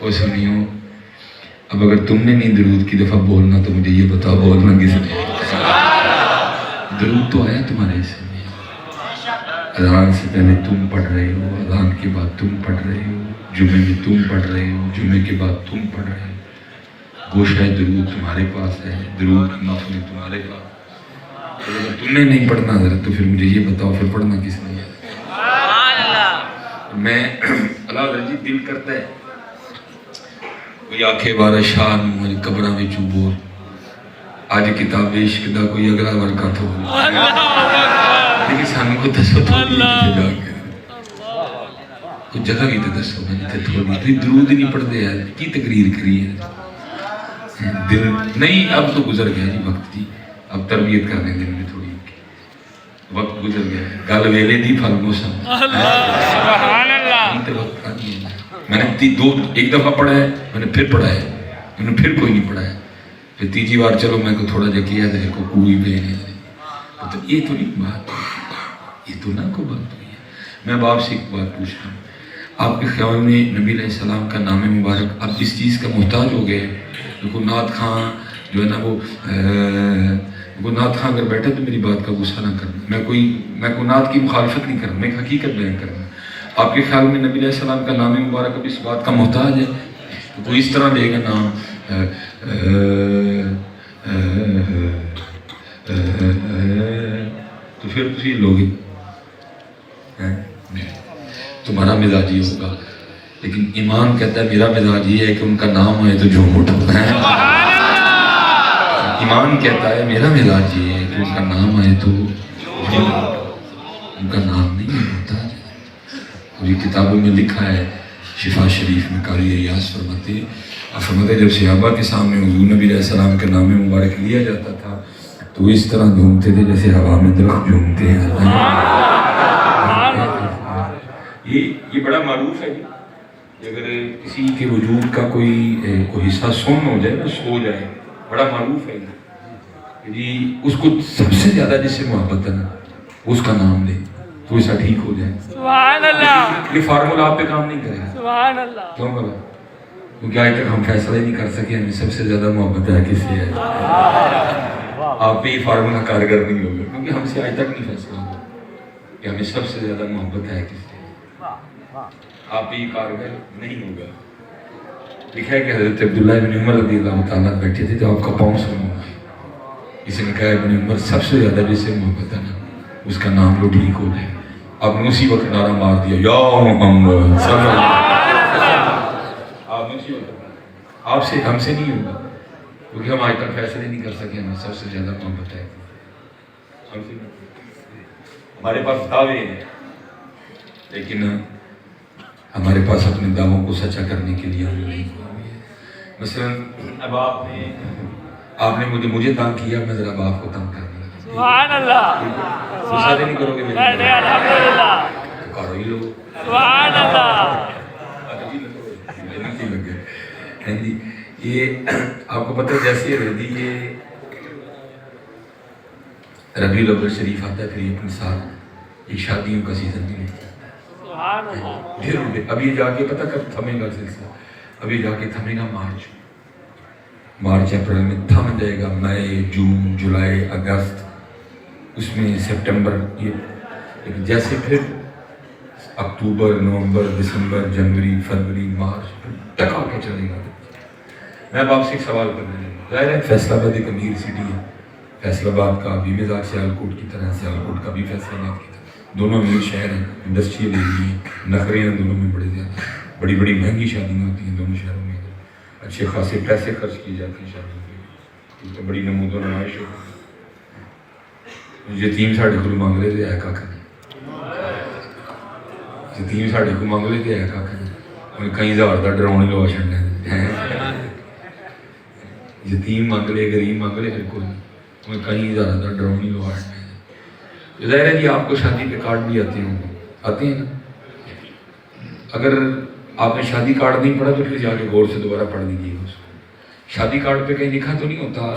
وہ سنیو، اب اگر تم نے نہیں درود کی دفعہ بولنا تو مجھے یہ بتاؤ بولنا کس نے؟ درود تو آیا تمہارے اس میں، اذان سے پہلے تم پڑھ رہے ہو، اذان کے بعد تم پڑھ رہے ہو، جمعے میں تم پڑھ رہے ہو، جمعے کے بعد تم پڑھ رہے ہو، گوشہ درود تمہارے پاس ہے، درود کی محفل تمہارے پاس، اگر تم نے نہیں پڑھنا حضرت تو پھر مجھے یہ بتاؤ پھر پڑھنا کس نے؟ میں اللہ رجی دل کرتا ہے کوئی آکھے بارہ شاہ نو قبرہ میں چوبور آج کتاب عشق دا کوئی اگلا ورکا تو لیکن سانوں کو دسو تھوڑی جتے جا کے کچھ جگہ کی تو دسو میں جتے تھوڑی تو درود نہیں پڑھ دے ہے کی تقریر کری ہے دل نہیں، اب تو گزر گیا جی وقت جی، اب تربیت کرنے دن میں تھوڑی وقت گزر گیا ہے، گل ویلے دی پھل موسم میں نے ایک دفعہ پڑھا ہے، میں نے پھر پڑھا ہے، میں نے پھر کوئی نہیں پڑھا ہے، پھر تیجی بار چلو میں کو تھوڑا جا کیا ہے کو کوئی بے نہیں، تو یہ تو نہیں بات ہوئی، یہ تو نہ کو بات ہوئی ہے۔ میں اب آپ سے ایک بات پوچھ رہا ہوں، آپ کے خیال میں نبی علیہ السلام کا نام مبارک اب اس چیز کا محتاج ہو گئے؟ دیکھو نعت خان جو ہے نا وہ نعت خان اگر بیٹھے تو میری بات کا غصہ نہ کرنا، میں کوئی نعت کی مخالفت نہیں کرنا، میں ایک حقیقت بیان کرنا۔ آپ کے خیال میں نبی علیہ السلام کا نام مبارک اب اس بات کا محتاج ہے؟ تو کوئی اس طرح لے گا نام تو پھر تسی لوگ تمہارا مزاج یہ ہوگا، لیکن ایمان کہتا ہے میرا مزاج یہ ہے کہ ان کا نام آئے تو جھوم اٹھتا ہے۔ ایمان کہتا ہے میرا مزاج یہ ہے کہ ان کا نام آئے تو ان کا نام نہیں ہوتا ہے۔ اور یہ کتابوں میں لکھا ہے، شفا شریف میں قاری ایاز فرماتے جب صحابہ کے سامنے حضور نبی علیہ السلام کے نام مبارک لیا جاتا تھا تو اس طرح جھومتے تھے جیسے ہوا میں درخت جھومتے ہیں۔ یہ بڑا معروف ہے کہ اگر کسی کے وجود کا کوئی حصہ سن ہو جائے نا، سو جائے، بڑا معروف ہے جی، اس کو سب سے زیادہ جس سے محبت ہے نا اس کا نام لے تو ایسا ٹھیک ہو جائے۔ سبحان اللہ، یہ فارمولا آپ پہ کام نہیں کرے گا۔ سبحان اللہ، کیوں بابا؟ کیونکہ آج تک ہم فیصلہ ہی نہیں کر سکے ہمیں سب سے زیادہ محبت ہے کس سے ہے۔ آپ پہ یہ فارمولا کارگر نہیں ہوگا کیونکہ ہم سے آج تک نہیں فیصلہ ہوگا کہ ہمیں سب سے زیادہ محبت ہے کس سے، آپ پہ یہ کارگر نہیں ہوگا۔ لکھا ہے کہ حضرت عبداللہ بن عمر رضی اللہ تعالیٰ بیٹھے تھے تو آپ کا پاؤں سنوں گا، کسی نے کہا ابن عمر سب سے زیادہ جس سے محبت ہے نا اس کا نام لو ٹھیک ہو جائے۔ آپ نے اسی وقت نعرہ مار دیا یا محمد صلی اللہ علیہ وسلم۔ آپ نے اسی وقت، آپ سے ہم سے نہیں ہوگا کیونکہ ہم آج تک فیصلے نہیں کر سکے ہمیں سب سے زیادہ محبت ہے۔ ہمارے پاس دعوے ہیں لیکن ہمارے پاس اپنے دعووں کو سچا کرنے کے لیے ہم نہیں۔ مثلا اب آپ نے مجھے تنگ کیا، میں ذرا آپ کو تنگ کرنے لگا۔ سبحان اللہ، غصہ نہیں کرو گے میرے؟ نہیں الحمدللہ، کرو ہی لو۔ سبحان اللہ، یہ آپ کو پتہ جیسے ردی یہ ربیع الاول شریف آتا ہے پھر یہ اپنے ساتھ ایک شادیوں کا سیزن بھی لیتا ہے۔ پھر اب یہ جا کے پتہ کب تھمے گا سلسلہ؟ اب یہ جا کے تھمے گا مارچ اپریل میں تھم جائے گا، مئی جون جولائی اگست، اس میں سپٹمبر، یہ جیسے پھر اکتوبر نومبر دسمبر جنوری فروری مارچ ٹکا کے چلے گا۔ میں اب آپ سے ایک سوال کرنے لگا، ظاہر ہے فیصل آباد ایک امیر سٹی ہے، فیصل آباد کا بھی مزاج سیالکوٹ کی طرح، سیالکوٹ کا بھی فیصل آباد کی طرح، دونوں امیر شہر ہیں، انڈسٹریل ایریا ہیں، نخرے ہیں دونوں میں بڑے زیادہ، بڑی بڑی مہنگی شادیاں ہوتی ہیں دونوں شہروں میں، اچھے خاصے پیسے خرچ کیے جاتے ہیں شادیوں کے لیے، بڑی نمود و نمائش ہوتی ہے۔ یتیم ساڑھے کو مانگ لے تھے ایکا کرنے، یتیم ساڑھے کو مانگ لے تھے ایکا کرنے، انہیں کئی ہزار دا ڈراؤنے لوا چھڑنے ہیں، یتیم مانگ لے غریب مانگ لے پھر کوئی انہیں کئی ہزار دا ڈراؤنے لوا چھڑنے ہیں۔ ظاہر ہے جی آپ کو شادی پہ کارڈ بھی آتے ہوں گے، آتے ہیں نا؟ اگر آپ نے شادی کارڈ نہیں پڑھا تو پھر جا کے غور سے دوبارہ پڑھ لیجیے گا اس کو۔ شادی کارڈ پہ کہیں لکھا تو نہیں ہوتا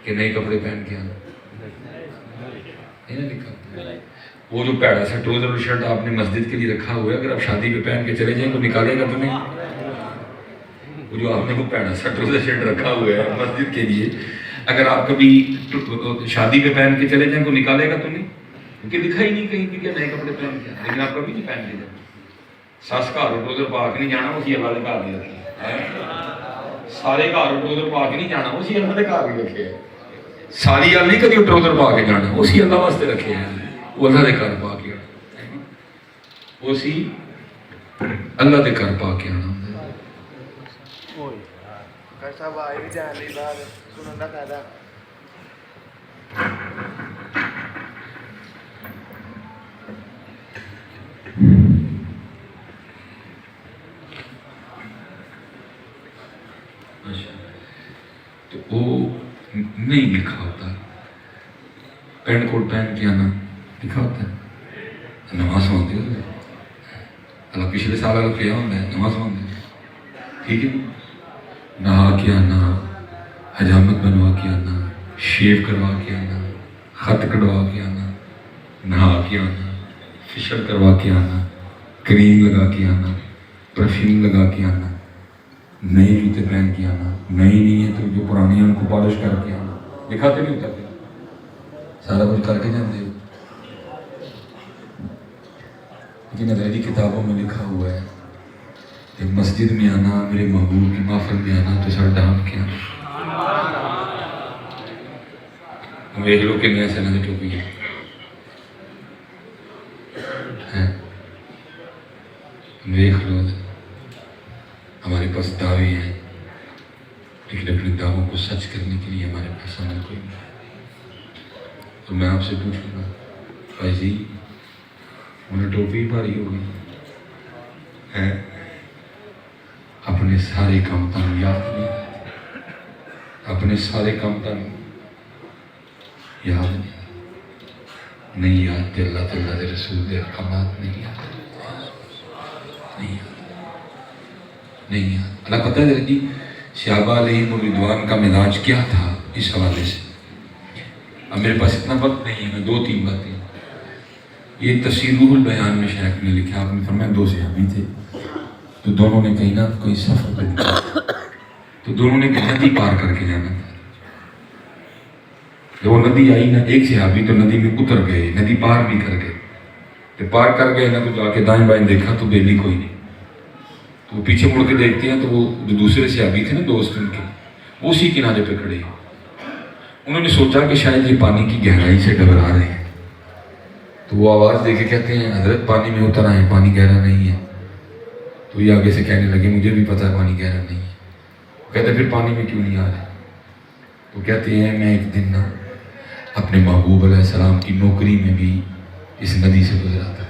کہ نئے کپڑے پہن کے آنا، نہیں نا لکھا؟ وہ جو پیڑا سا ٹروزر اور شرٹ آپ نے مسجد کے لیے رکھا ہوا ہے، اگر آپ شادی پہ پہن کے چلے جائیں تو نکالے گا تو نہیں؟ وہ جو آپ نے وہ پیڑا سا ٹروزر شرٹ رکھا ہوا ہے مسجد کے لیے، اگر آپ کبھی شادی پہ پہن کے چلے جائیں تو نکالے گا تو نہیں، کیونکہ لکھا ہی نہیں کہیں کہ نئے کپڑے پہن کے، لیکن آپ کبھی نہیں پہن کے جائیں. سس گھر ٹروزر پا کے نہیں جانا، اسی اللہ کے گھر ہی رکھے. سارے گھر ٹروزر پا کے نہیں جانا، اسی اللہ کے گھر ہی رکھے. ساری گل نہیں کبھی ٹروزر پا کے جانا، اسی اللہ واسطے رکھے ہیں، وہ اللہ کے گھر پا کے آنا، اسی اللہ کے گھر پا کے آنا. تو وہ نہیں لکھا ہوتا، پینٹ کوٹ پہن کے آنا لکھا ہوتا ہے. نماز پڑھتے ہو اللہ پچھلے سال اگر کیا ہوتا ہے نماز پڑھتے، ٹھیک ہے، نہا کے آنا، حجامت بنوا کے آنا، شیو کروا کے آنا، خط کٹوا کے آنا، نہا کے آنا، فیشل کروا کے آنا، کریم لگا کے آنا، پرفیوم لگا کے آنا، نئے جوتے پہن کے آنا، نئی نہیں ہے تو جو پرانی ہیں ان کو پالش کر کے آنا. لکھا تو نہیں ہوتا پھر سارا کچھ کر کے جانتے ہو، لیکن انگریزی کتابوں میں لکھا ہوا ہے کہ مسجد میں آنا، میرے محبوب کی محفل میں آنا تو سر ڈھانپ کے آنا. دیکھ لو کہ نیا سے نہ ٹوپی ہے، دیکھ لو ہمارے پاس دعوے ہیں، لیکن اپنے دعووں کو سچ کرنے کے لیے ہمارے پاس عمل کوئی نہیں. تو میں آپ سے پوچھوں گا بھائی جی، انہیں ٹوپی بھاری ہو گئی ہے، اپنے سارے کام تم یاد نہیں، اپنے سارے کام تم یاد نہیں یاد کہ اللہ تعالیٰ کے رسول کے احکامات نہیں یاد، نہیں یاد. اللہ پتہ ہے جی صحابہ علیہم الرضوان کا مزاج کیا تھا اس حوالے سے. اب میرے پاس اتنا وقت نہیں ہے، میں 2-3 باتیں. یہ تفسیر روح البیان میں شیخ نے لکھا، آپ نے فرمایا 2 صحابی تھے تو دونوں نے کہیں نہ کوئی سفر پہ نکلا تو دونوں نے ندی پار کر کے جانا تھا. جب وہ ندی آئی نا، ایک صحابی تو ندی میں اتر گئے، ندی پار بھی کر گئے. تو پار کر گئے نا تو جا کے دائیں بائیں دیکھا تو بیلی کوئی نہیں. تو وہ پیچھے مڑ کے دیکھتے ہیں تو وہ جو دوسرے صحابی تھے نا دوست ان کے، وہ اسی کنارے پہ کھڑے ہیں. انہوں نے سوچا کہ شاید یہ پانی کی گہرائی سے گھبرا رہے ہیں، تو وہ آواز دے کے کہتے ہیں حضرت پانی میں اتر آئے، پانی گہرا نہیں ہے. تو یہ آگے سے کہنے لگے مجھے بھی پتا ہے پانی گہرا نہیں ہے. کہتے پھر پانی میں کیوں نہیں آ رہے؟ تو کہتے ہیں میں ایک دن نا اپنے محبوب علیہ السلام کی نوکری میں بھی اس ندی سے گزرا تھا،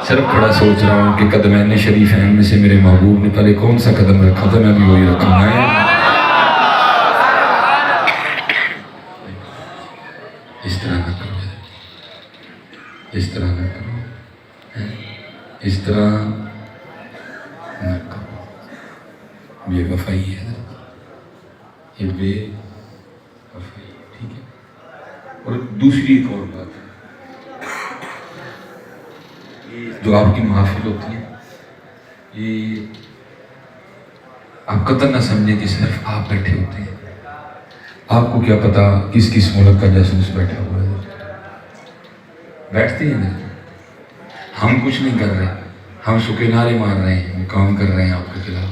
صرف کھڑا سوچ رہا ہوں کہ قدمین شریفین میں سے میرے محبوب نے پہلے کون سا قدم رکھا تھا، میں بھی وہی رکھوں گا. اس طرح نہ کرو، اس طرح نہ کرو، اس طرح نہ کرو. بے وفائی ہے، یہ بے وفائی، ٹھیک ہے. اور دوسری ایک اور بات ہے، جو آپ کی محافل ہوتی ہے یہ آپ قطع نہ سمجھیں کہ صرف آپ بیٹھے ہوتے ہیں. آپ کو کیا پتا کس کس ملک کا جاسوس بیٹھا ہوا ہے. بیٹھتے ہیں نا، ہم کچھ نہیں کر رہے، ہم سکے نعرے مار رہے ہیں، ہم کام کر رہے ہیں آپ کے خلاف.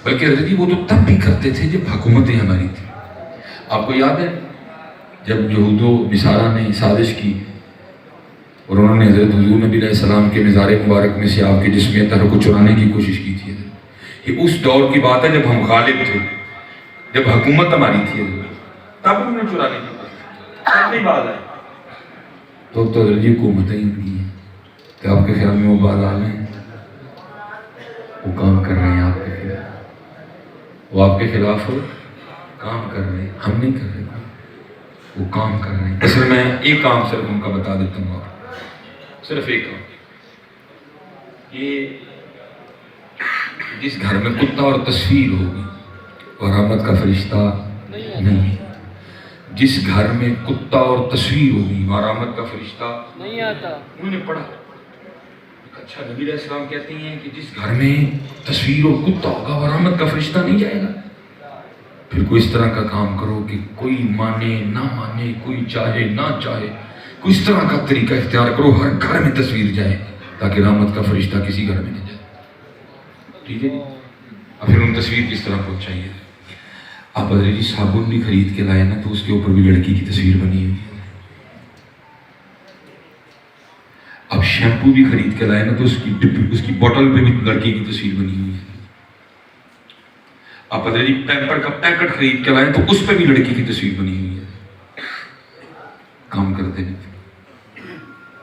بلکہ حضرت جی وہ تو تب بھی کرتے تھے جب حکومتیں ہماری تھیں. آپ کو یاد ہے جب یہود و نصارہ نے سازش کی اور انہوں نے حضرت حضور نبی علیہ السلام کے مزار مبارک میں سے آپ کے جسم طاہر کو چرانے کی کوشش کی تھی. یہ اس دور کی بات ہے جب ہم غالب تھے، جب حکومت ہماری تھی، تب انہوں نے چرانے کی کوشش کی. بات ہے تو حضرت جی حکومتیں ان کی ہیں، کہ آپ کے خیال میں وہ بعد آ گئے ہیں، وہ کام کر رہے ہیں آپ کے خلاف، وہ آپ کے خلاف کام کر رہے ہیں، ہم نہیں کر رہے، وہ کام کر رہے ہیں. اس میں ایک کام صرف ان کا بتا دیتا ہوں، آپ صرف ایک کام، یہ جس گھر میں کتا اور تصویر ہوگی اور رحمت کا فرشتہ نہیں، جس گھر میں کتا اور تصویر ہوگی اور رحمت کا فرشتہ نہیں آتا. انہوں نے پڑھا اچھا نبی علیہ السلام کہتے ہیں کہ جس گھر میں تصویر اور کتا ہوگا اور رحمت کا فرشتہ نہیں جائے گا. پھر کوئی اس طرح کا کام کرو کہ کوئی مانے نہ مانے، کوئی چاہے نہ چاہے، کوئی اس طرح کا طریقہ اختیار کرو ہر گھر میں تصویر جائے تاکہ رحمت کا فرشتہ کسی گھر میں نہ جائے. ٹھیک ہے جی. اور پھر ان تصویر کس طرح پہنچائیے. آپ بدرے جی صابن بھی خرید کے لائے نا تو اس کے اوپر بھی لڑکی کی تصویر بنی ہوئی ہے. اب شیمپو بھی خرید کے لائے نا تو اس کی بوٹل پہ بھی لڑکی کی تصویر بنی ہوئی ہے. آپ بدرے جی پیمپر کا پیکٹ خرید کے لائے تو اس پہ بھی لڑکی کی تصویر بنی ہوئی ہے. کام کرتے نہیں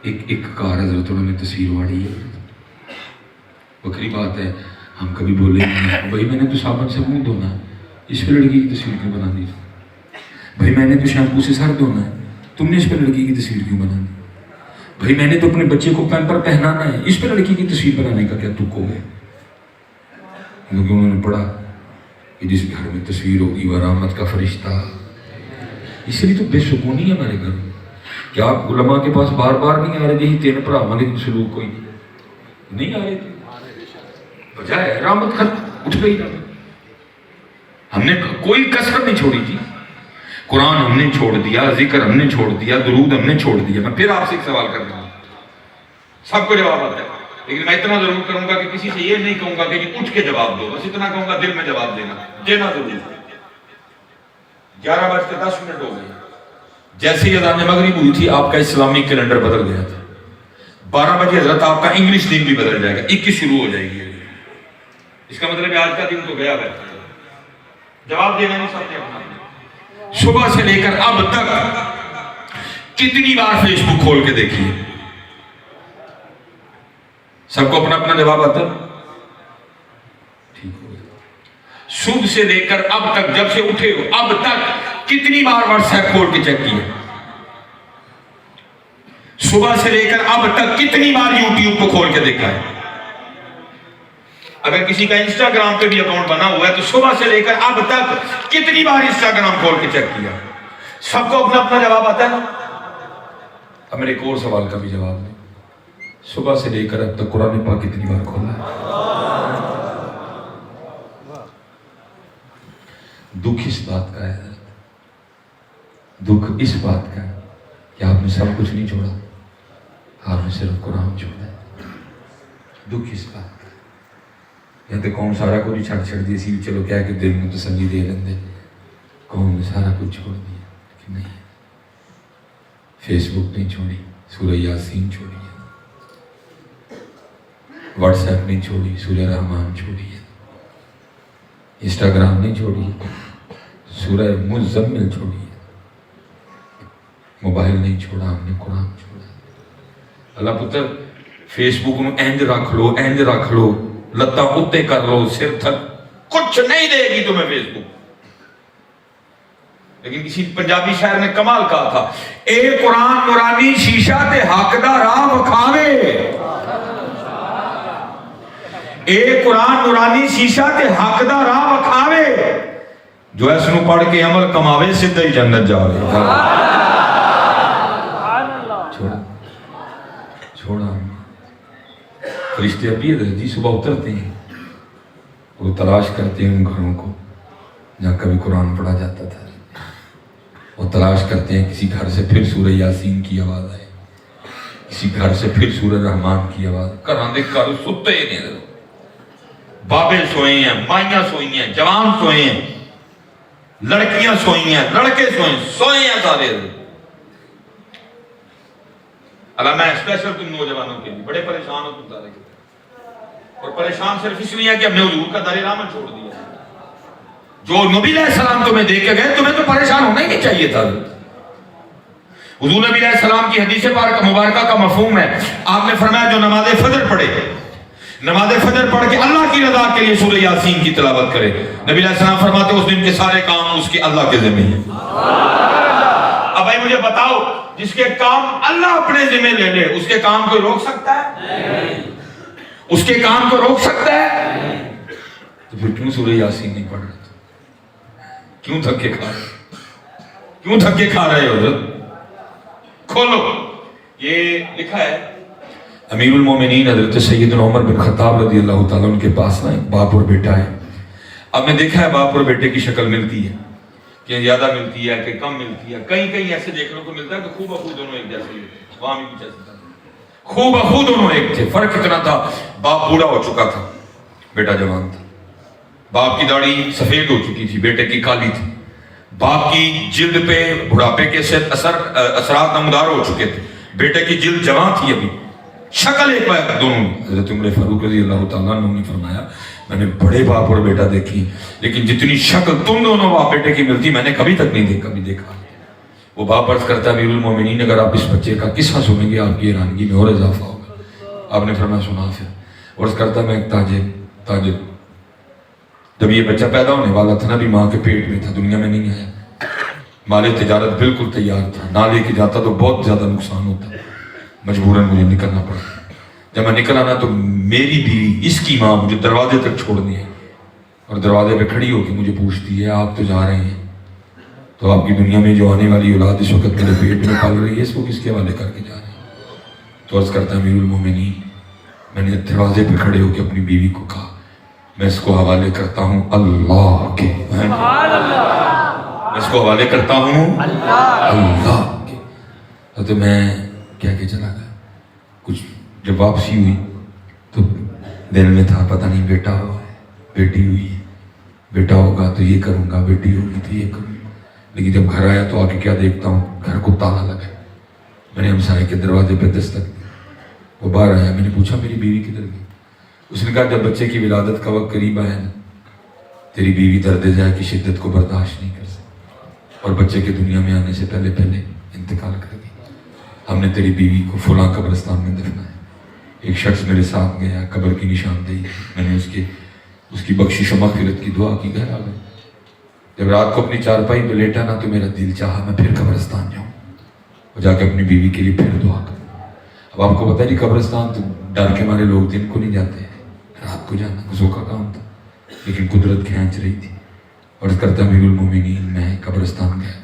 ایک کار حضرت انہوں نے تصویر واڑی ہے. بکری بات ہے ہم کبھی بولیں گے بھائی میں نے تو صابن سے منہ دھونا ہے، اس پہ لڑکی کی تصویر کیوں بنا دی؟ بھائی میں نے تو شیمپو سے سر دھونا ہے، تم نے اس پہ لڑکی کی تصویر کیوں بنا دی؟ بھائی میں نے تو اپنے بچے کو پیمپر پہنانا ہے، اس پہ لڑکی کی تصویر بنانے کا کیا تک ہو گیا؟ کیونکہ انہوں نے پڑھا کہ جس گھر میں تصویر ہوگی وہ رحمت کا فرشتہ. اس لیے تو بے سکونی ہے ہمارے گھر میں. کیا آپ علماء کے پاس بار بار نہیں آ رہے جی تین بھرا لیکن سلوک کوئی نہیں آ رہے تھے؟ بجائے رحمت ختم اٹھ گئی. ہم نے کوئی کسر نہیں چھوڑی جی. قرآن ہم نے چھوڑ دیا، ذکر ہم نے چھوڑ دیا، درود ہم نے چھوڑ دیا. میں پھر آپ سے ایک سوال کرتا ہوں، سب کو جواب آتا ہے لیکن میں اتنا ضرور کروں گا کہ کسی سے یہ نہیں کہوں گا کہ جی اٹھ کے جواب دو، بس اتنا کہوں گا دل میں جواب دینا ضرور. 11:10 ہو گئے. جیسے ہی اذان مغرب ہوئی تھی آپ کا اسلامی کیلنڈر بدل گیا تھا. 12 بجے حضرت آپ کا انگلش دن بھی بدل جائے گا، 21 شروع ہو جائے گی. اس کا مطلب ہے آج کا دن تو گیا ہے. جواب دینا نہیں سب نے اپنا. صبح سے لے کر اب تک کتنی بار فیس بک کھول کے دیکھیے؟ سب کو اپنا اپنا جواب آتا ہے. ٹھیک ہو گیا. صبح سے لے کر اب تک جب سے اٹھے ہو اب تک کتنی بار واٹس ایپ کھول کے چیک کیا؟ صبح سے لے کر اب تک کتنی بار یوٹیوب کو کھول کے دیکھا ہے؟ اگر کسی کا انسٹاگرام پہ بھی اکاؤنٹ بنا ہوا ہے تو صبح سے لے کر اب تک کتنی بار انسٹاگرام کھول کے چیک کیا؟ سب کو اپنا اپنا جواب آتا ہے نا. اب میرے ایک اور سوال کا بھی جواب دیں. صبح سے لے کر اب تک قرآن پاک کتنی بار کھولا ہے؟ دکھ اس بات کا ہے، دکھ اس بات کا ہے کہ آپ نے سب کچھ نہیں چھوڑا، آپ نے صرف قرآن چھوڑا ہے. دکھ اس بات کا یا تو قوم سارا کچھ چھڑ دی سی چلو کیا کہ دل میں تسلی دے لیں، قوم نے سارا کچھ چھوڑ دیا. لیکن نہیں، فیس بک نہیں چھوڑی، سورہ یاسین چھوڑی ہے، واٹس ایپ نہیں چھوڑی، سورہ رحمان چھوڑی ہے، انسٹاگرام نہیں چھوڑی، سورہ مزمل چھوڑی ہے، موبائل نہیں چھوڑا، ہم نے قرآن چھوڑا. اللہ پتر فیس بک نو اینج رکھ لو لتاں اتے کر لو سر تھک کچھ نہیں دے گی تمہیں فیس بک. لیکن کسی پنجابی شاعر نے کمال کہا تھا، اے قرآن نورانی شیشہ تے حق دا راہ وکھاوے. اے قرآن نورانی شیشہ تے حق دا راہ وکھاوے، جو اس نو پڑھ کے عمل کماوے سدھا ہی جنت جاوے. چھوڑا فرشتے ابھی جی صبح اترتے ہیں، وہ تلاش کرتے ہیں ان گھروں کو جہاں کبھی قرآن پڑھا جاتا تھا. وہ تلاش کرتے ہیں کسی گھر سے پھر سورہ یاسین کی آواز آئے، کسی گھر سے پھر سورہ رحمان کی آواز. گھراں دے گھر ستے نہیں، بابے سوئے ہیں، مائیاں سوئی ہیں، جوان سوئے ہیں، لڑکیاں سوئی ہیں، لڑکے سوئے ہیں سارے. اللہ میں اسپیشل تم نوجوانوں کے لیے بڑے پریشان ہو تم سارے، اور پریشان صرف اس لیے کہ ہم نے حضور کا دار رحمت چھوڑ دیا. جو نبی علیہ السلام تمہیں دے کے گئے تمہیں تو پریشان ہونا ہی نہیں چاہیے تھا. حضور نبی علیہ السلام کی حدیث مبارکہ کا مفہوم ہے، آپ نے فرمایا جو نماز فجر پڑھے، نماز فجر پڑھ کے اللہ کی رضا کے لیے سورہ یاسین کی تلاوت کرے، نبی علیہ السلام فرماتے اس دن کے سارے کام اس کے اللہ کے ذمہ ہیں. اب بھائی مجھے بتاؤ، جس کے کام اللہ اپنے ذمہ لے لے اس کے کام کو روک سکتا ہے؟ اس کے کام کو روک سکتا ہے؟ تو پھر کیوں سورہ یاسین نہیں پڑھ رہے؟ کیوں دھکے کھا رہے؟ کیوں دھکے کھا رہے ہو؟ کھولو، یہ لکھا ہے امیر المومنین حضرت سیدنا عمر بن خطاب رضی اللہ تعالیٰ ان کے پاس نا ایک باپ اور بیٹا ہے. اب میں دیکھا ہے باپ اور بیٹے کی شکل ملتی ہے کہ زیادہ ملتی ہے کہ کم ملتی ہے. کہیں کہیں ایسے دیکھنے کو ملتا ہے کہ خوب اخو دونوں ایک جیسے ہوتے، وہاں بھی کچھ ایسا تھا، خوب اخو دونوں ایک تھے. فرق اتنا تھا باپ بوڑھا ہو چکا تھا، بیٹا جوان تھا. باپ کی داڑھی سفید ہو چکی تھی، بیٹے کی کالی تھی. باپ کی جلد پہ بڑھاپے کے اثرات نمودار ہو چکے تھے، بیٹے کی جلد جوان تھی ابھی. شکل ایک بار دونوں. حضرت عمر فاروق رضی اللہ تعالیٰ عنہ نے فرمایا میں نے بڑے باپ اور بیٹا دیکھی لیکن جتنی شکل تم دونوں باپ بیٹے کی ملتی میں نے کبھی تک نہیں دیکھا. وہ باپ عرض کرتا امیر المومنین اگر آپ اس بچے کا قصہ سنیں گے آپ کی حیرانگی میں اور اضافہ ہوگا. آپ نے فرمایا سنا. پھر عرض کرتا میں ایک تاجر جب یہ بچہ پیدا ہونے والا تھا نا بھی ماں کے پیٹ میں تھا، دنیا میں نہیں آیا. مال تجارت بالکل تیار تھا، نہ لے کے جاتا تو بہت زیادہ نقصان ہوتا، مجبوراً مجھے نکلنا پڑا. جب میں نکل آنا تو میری بیوی اس کی ماں مجھے دروازے تک چھوڑنی ہے اور دروازے پہ کھڑی ہو کے مجھے پوچھتی ہے آپ تو جا رہے ہیں تو آپ کی دنیا میں جو آنے والی اولاد اس وقت میرے پیٹ میں پل رہی ہے اس کو کس کے حوالے کر کے جا رہے ہیں؟ تو عرض کرتا امیر المومنین میں نے دروازے پہ کھڑے ہو کے اپنی بیوی کو کہا میں اس کو حوالے کرتا ہوں اللہ کے، میں اس کو حوالے کرتا ہوں اللہ کے. تو میں کہہ کے چلا گیا. کچھ جب واپسی ہوئی تو دل میں تھا پتہ نہیں بیٹا ہوا ہے بیٹی ہوئی ہے، بیٹا ہوگا تو یہ کروں گا، بیٹی ہوگی تو یہ کروں گا. لیکن جب گھر آیا تو آگے کیا دیکھتا ہوں گھر کو تالا لگا. میں نے ہمسائے کے دروازے پہ دستک دی. وہ باہر آیا. میں نے پوچھا میری بیوی کدھر گئی؟ اس نے کہا جب بچے کی ولادت کا وقت قریب آیا نا تیری بیوی درد جائے کی شدت کو برداشت نہیں کر سکتی اور بچے کے دنیا میں آنے سے پہلے انتقال کر گئی. ہم نے تیری بیوی کو فلاں قبرستان میں دفنایا. ایک شخص میرے ساتھ گیا، قبر کی نشاندہی، میں نے اس کی بخشش و مغفرت کی دعا کی. گھر آ گئے. جب رات کو اپنی چارپائی پہ لیٹا نا تو میرا دل چاہا میں پھر قبرستان جاؤں اور جا کے اپنی بیوی کے لیے پھر دعا کروں. اب آپ کو پتہ ہے قبرستان تو ڈر کے مارے لوگ دن کو نہیں جاتے ہیں، رات کو جانا غزو کا کام تھا لیکن قدرت کھینچ رہی تھی. اور کرتا امیر المومنین میں قبرستان گیا.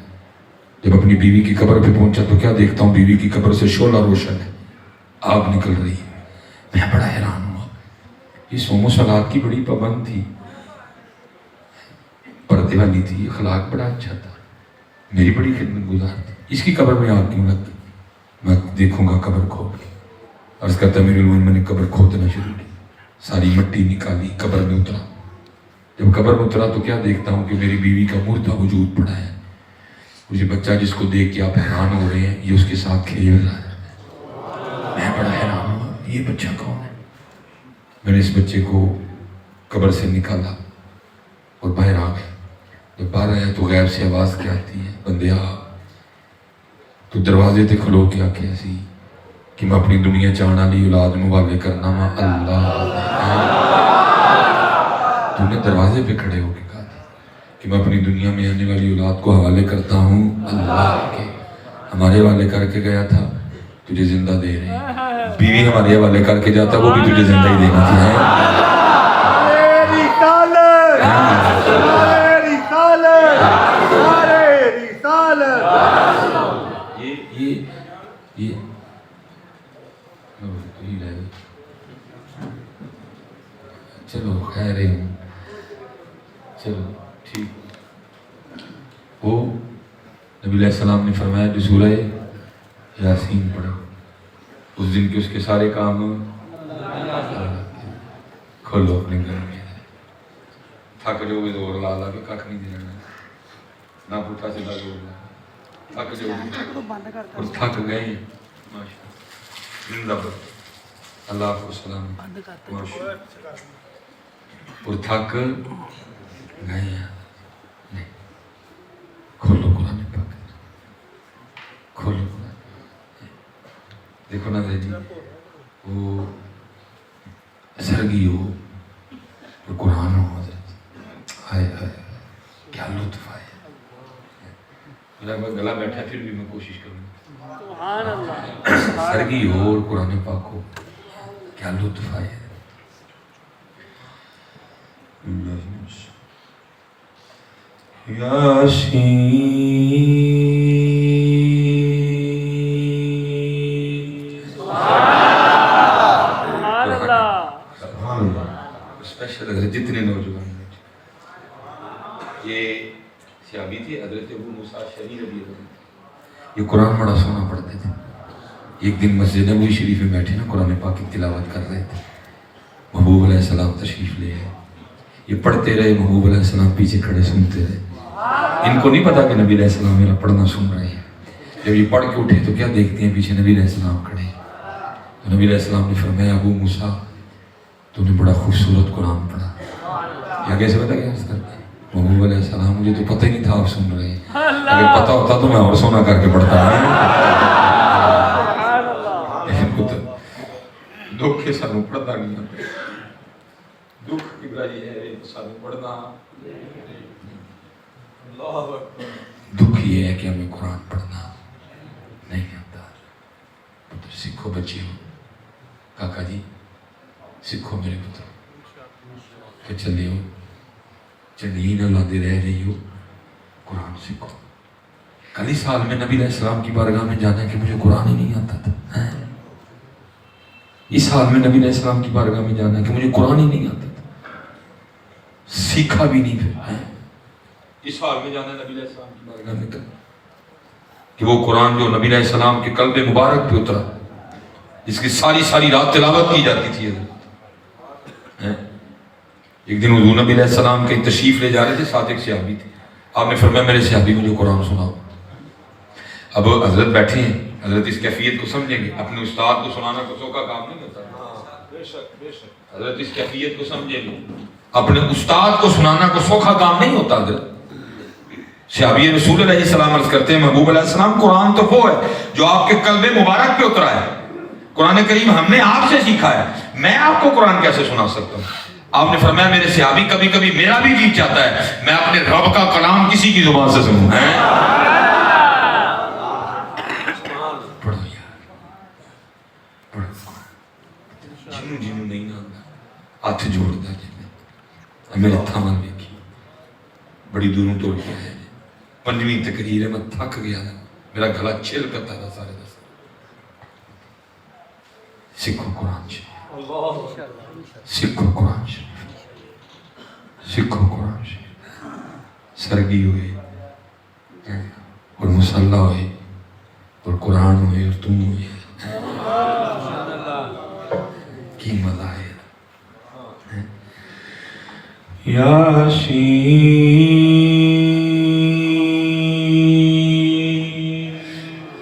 جب اپنی بیوی کی قبر پہ پہنچا تو کیا دیکھتا ہوں بیوی کی قبر سے شعلہ روشن ہے، آگ نکل رہی ہے. میں بڑا حیران ہوا. یہ صوم و صلات کی بڑی پابند تھی، پردے والی تھی، اخلاق بڑا اچھا تھا، میری بڑی خدمت گزار تھی. اس کی قبر میں آگ کیوں لگ گئی؟ میں دیکھوں گا قبر کھود کے. عرض کرتا امیر المومنین میں نے قبر کھودنا شروع کی. ساری مٹی نکالی، قبر میں اترا. جب قبر میں اترا تو کیا دیکھتا ہوں کہ میری بیوی کا مردہ وجود پڑا ہے. مجھے بچہ جس کو دیکھ کے آپ حیران ہو رہے ہیں یہ اس کے ساتھ کھیل رہا ہے. میں بڑا حیران ہوا یہ بچہ کون ہے؟ میں نے اس بچے کو قبر سے نکالا اور باہر آ گیا. جب باہر آیا تو غیب سے آواز کیا آتی ہے بندیا تو دروازے تے کھلو کے آکے ایسی کہ میں اپنی دنیا چاہنا لی اولاد موالے کرنا وا اللہ. تو نے دروازے پہ کھڑے ہو کے کہا کہ میں اپنی دنیا میں آنے والی اولاد کو حوالے کرتا ہوں اللہ کے. ہمارے حوالے کر کے گیا تھا تجھے زندہ دے رہے ہیں. بیوی ہمارے حوالے کر کے جاتا وہ بھی تجھے زندہ ہی دینا تھی. چلو خیر ہے، چلو ٹھیک. وہ نبی علیہ السلام نے فرمایا جو سورہ یاسین پڑھا اس دن کے اس کے سارے کام کھولو اپنے گھر میں. تھک جو گے زور لا لا کے کھ نہیں دینا، نہ پوٹھا سیدھا زور لا. تھک جو گے اور تھک گئے ہیں زندہ باد اللہ کو سلام اور تھک گئے ہیں. کھولو قرآن پاک، کھولو قرآن. دیکھو نا جی وہ سرگی ہو اور قرآن ہو حضرت، ہائے ہائے کیا لطف آئے. میرا گلا بیٹھا پھر بھی میں کوشش کروں. سرگی ہو اور قرآن پاک ہو کیا لطف آئے. یاسین نوجوان یہ صحابی تھے حضرت ابو موسیٰ اشعری رضی اللہ عنہ. یہ قرآن بڑا سونا پڑھتے تھے. ایک دن مسجد نبوی شریف میں بیٹھے نا قرآن پاک کی تلاوت کر رہے تھے. محبوب علیہ السلام تشریف لے آئے. یہ پڑھتے رہے, محبوب علیہ السلام پیچھے کھڑے سنتے رہے. ان کو نہیں پتا کہ نبی علیہ السلام میرا پڑھنا سن رہے ہیں. جب یہ پڑھ کے اٹھے تو کیا دیکھتے ہیں پیچھے نبی علیہ السلام کھڑے. تو نبی علیہ السلام نے فرمایا ابو موسیٰ تو نے بڑا خوبصورت قرآن پڑھا. یا کیسے پتا کیا اس کرتے محبوب علیہ السلام مجھے تو پتہ ہی نہیں تھا آپ سن رہے ہیں. اگر پتہ ہوتا تو میں اور سونا کر کے پڑھتا. دکھ کے سانو پڑھنا نہیں آتا. دکھ کی برائی ہے سانو پڑھنا. دکھ یہ ہے کہ ہمیں قرآن پڑھنا نہیں آتا. پتر سکھو بچے ہو, کاکا جی سکھو میرے پتر کہ چلے ہو چنڈی نہ لاندے رہ رہی ہو, قرآن سیکھو. کل ہی سال میں نبی علیہ السلام کی بارگاہ میں جانا کہ مجھے قرآن ہی نہیں آتا تھا. اس سال میں نبی علیہ السلام کی بارگاہ میں جانا کہ مجھے قرآن ہی نہیں آتا تھا, سیکھا بھی نہیں پھر. اس سال میں جانا نبی علیہ السلام کی بارگاہ میں کہ وہ قرآن جو نبی علیہ السلام کے قلب مبارک پہ اترا, جس کی ساری ساری رات تلاوت کی جاتی تھی. ایک دن حضور نبی علیہ السلام کہیں تشریف لے جا رہے تھے, ساتھ ایک صحابی تھے. آپ نے فرمایا میرے صحابی مجھے قرآن سناؤ. اب حضرت بیٹھے ہیں, حضرت اس کیفیت کو سمجھیں گے. اپنے استاد کو سنانا کسوں کا کام نہیں ہوتا. حضرت اس کیفیت کو سمجھیں گے. اپنے استاد کو سنانا کسوں کا کام نہیں ہوتا. حضرت صحابی رسول علیہ السلام عرض کرتے ہیں محبوب علیہ السلام قرآن تو وہ ہے جو آپ کے قلب مبارک پہ اترا ہے. قرآن کریم ہم نے آپ سے سیکھا ہے, میں آپ کو قرآن کیسے سنا سکتا ہوں. آپ نے فرمایا میرے صحابی کبھی کبھی میرا بھی جی چاہتا ہے میں اپنے رب کا کلام کسی کی زبان سے سنوں. پڑھو یار پڑھو. جنوں جنوں نہیں آتا ہاتھ جوڑتا جی میرے تھامن دیکھی بڑی دوروں توڑ کے آیا. 5ویں تقریر ہے, میں تھک گیا تھا, میرا گلا چھل کرتا تھا سارے دس. سیکھو قرآن شریف, سیکھو قرآن شریف, سیکھو قرآن شریف. سرگی ہوئے اور مصلی ہوئے اور قرآن ہوئے اور تم ہوئے, کی مزہ ہے. یاسین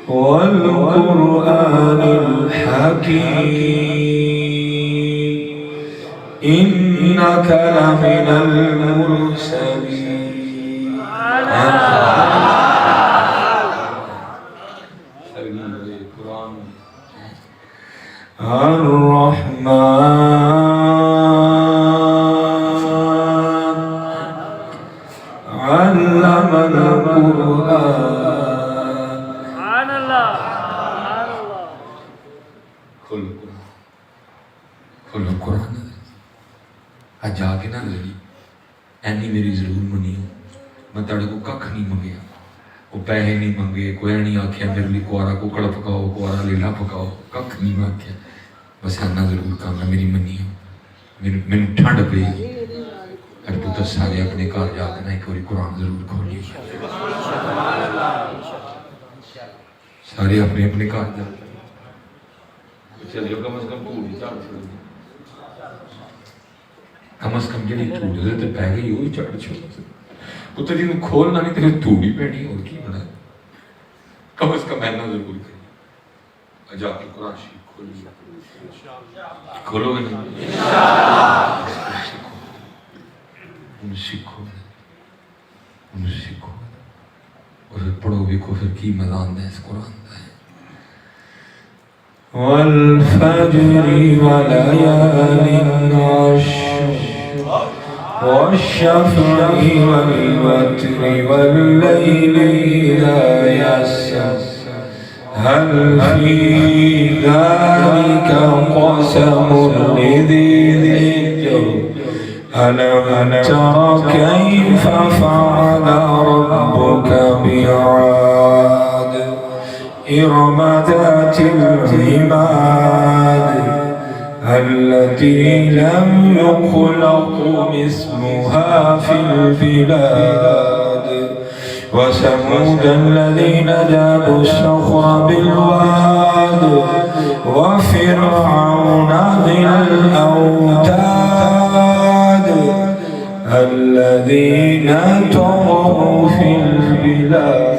والقرآن الحکیم انک لمن المرسلین. الرحمن علم القرآن. سبحان اللہ. کھولو قرآن. آج جا کے نہ لڑی اینی میری ضرور منی ہو. میں تڑے کو ککھ نہیں منگیا, وہ پیسے نہیں منگے, کوئی نہیں آکھیا میرے لیے کوارا کوکڑ پکاؤ, کوارا لیلا پکاؤ, ککھ نہیں میں آکھیا. بس آنا ضرور کام ہے میری منی ہو. میں ٹھنڈ پہ گی. اب تو سارے اپنے گھر جا کے نا ایک بار قرآن ضرور کھولیے. سارے اپنے اپنے گھر جا چلیے. کم از کم دھوڑی چڑھ چھوڑ, کم از کم جی دھوڑ تو پی گئی وہی چڑھ چھوڑ. پتر جی کھولنا نہیں تیرے دھوڑی پینی اور کی بنا. کم از کم اینا ضرور کریں. جا کے قرآن شریف کھولیے. کھولو گے نہیں سیکھو, سیکھو اور پھر پڑھو بھی کو. پھر کی مزہ آتا ہے اس قرآن کا. والفجر وليال عشر والشفع والوتر والليل إذا يسر هل في ذلك قسم لذي حجر ألم تر كيف فعل ربك بعاد إرم ذات العماد التي لم يخلق مثلها في البلاد وثمود الذين جابوا الصخر بالواد وفرعون ذي الأوتاد الذين طغوا في البلاد.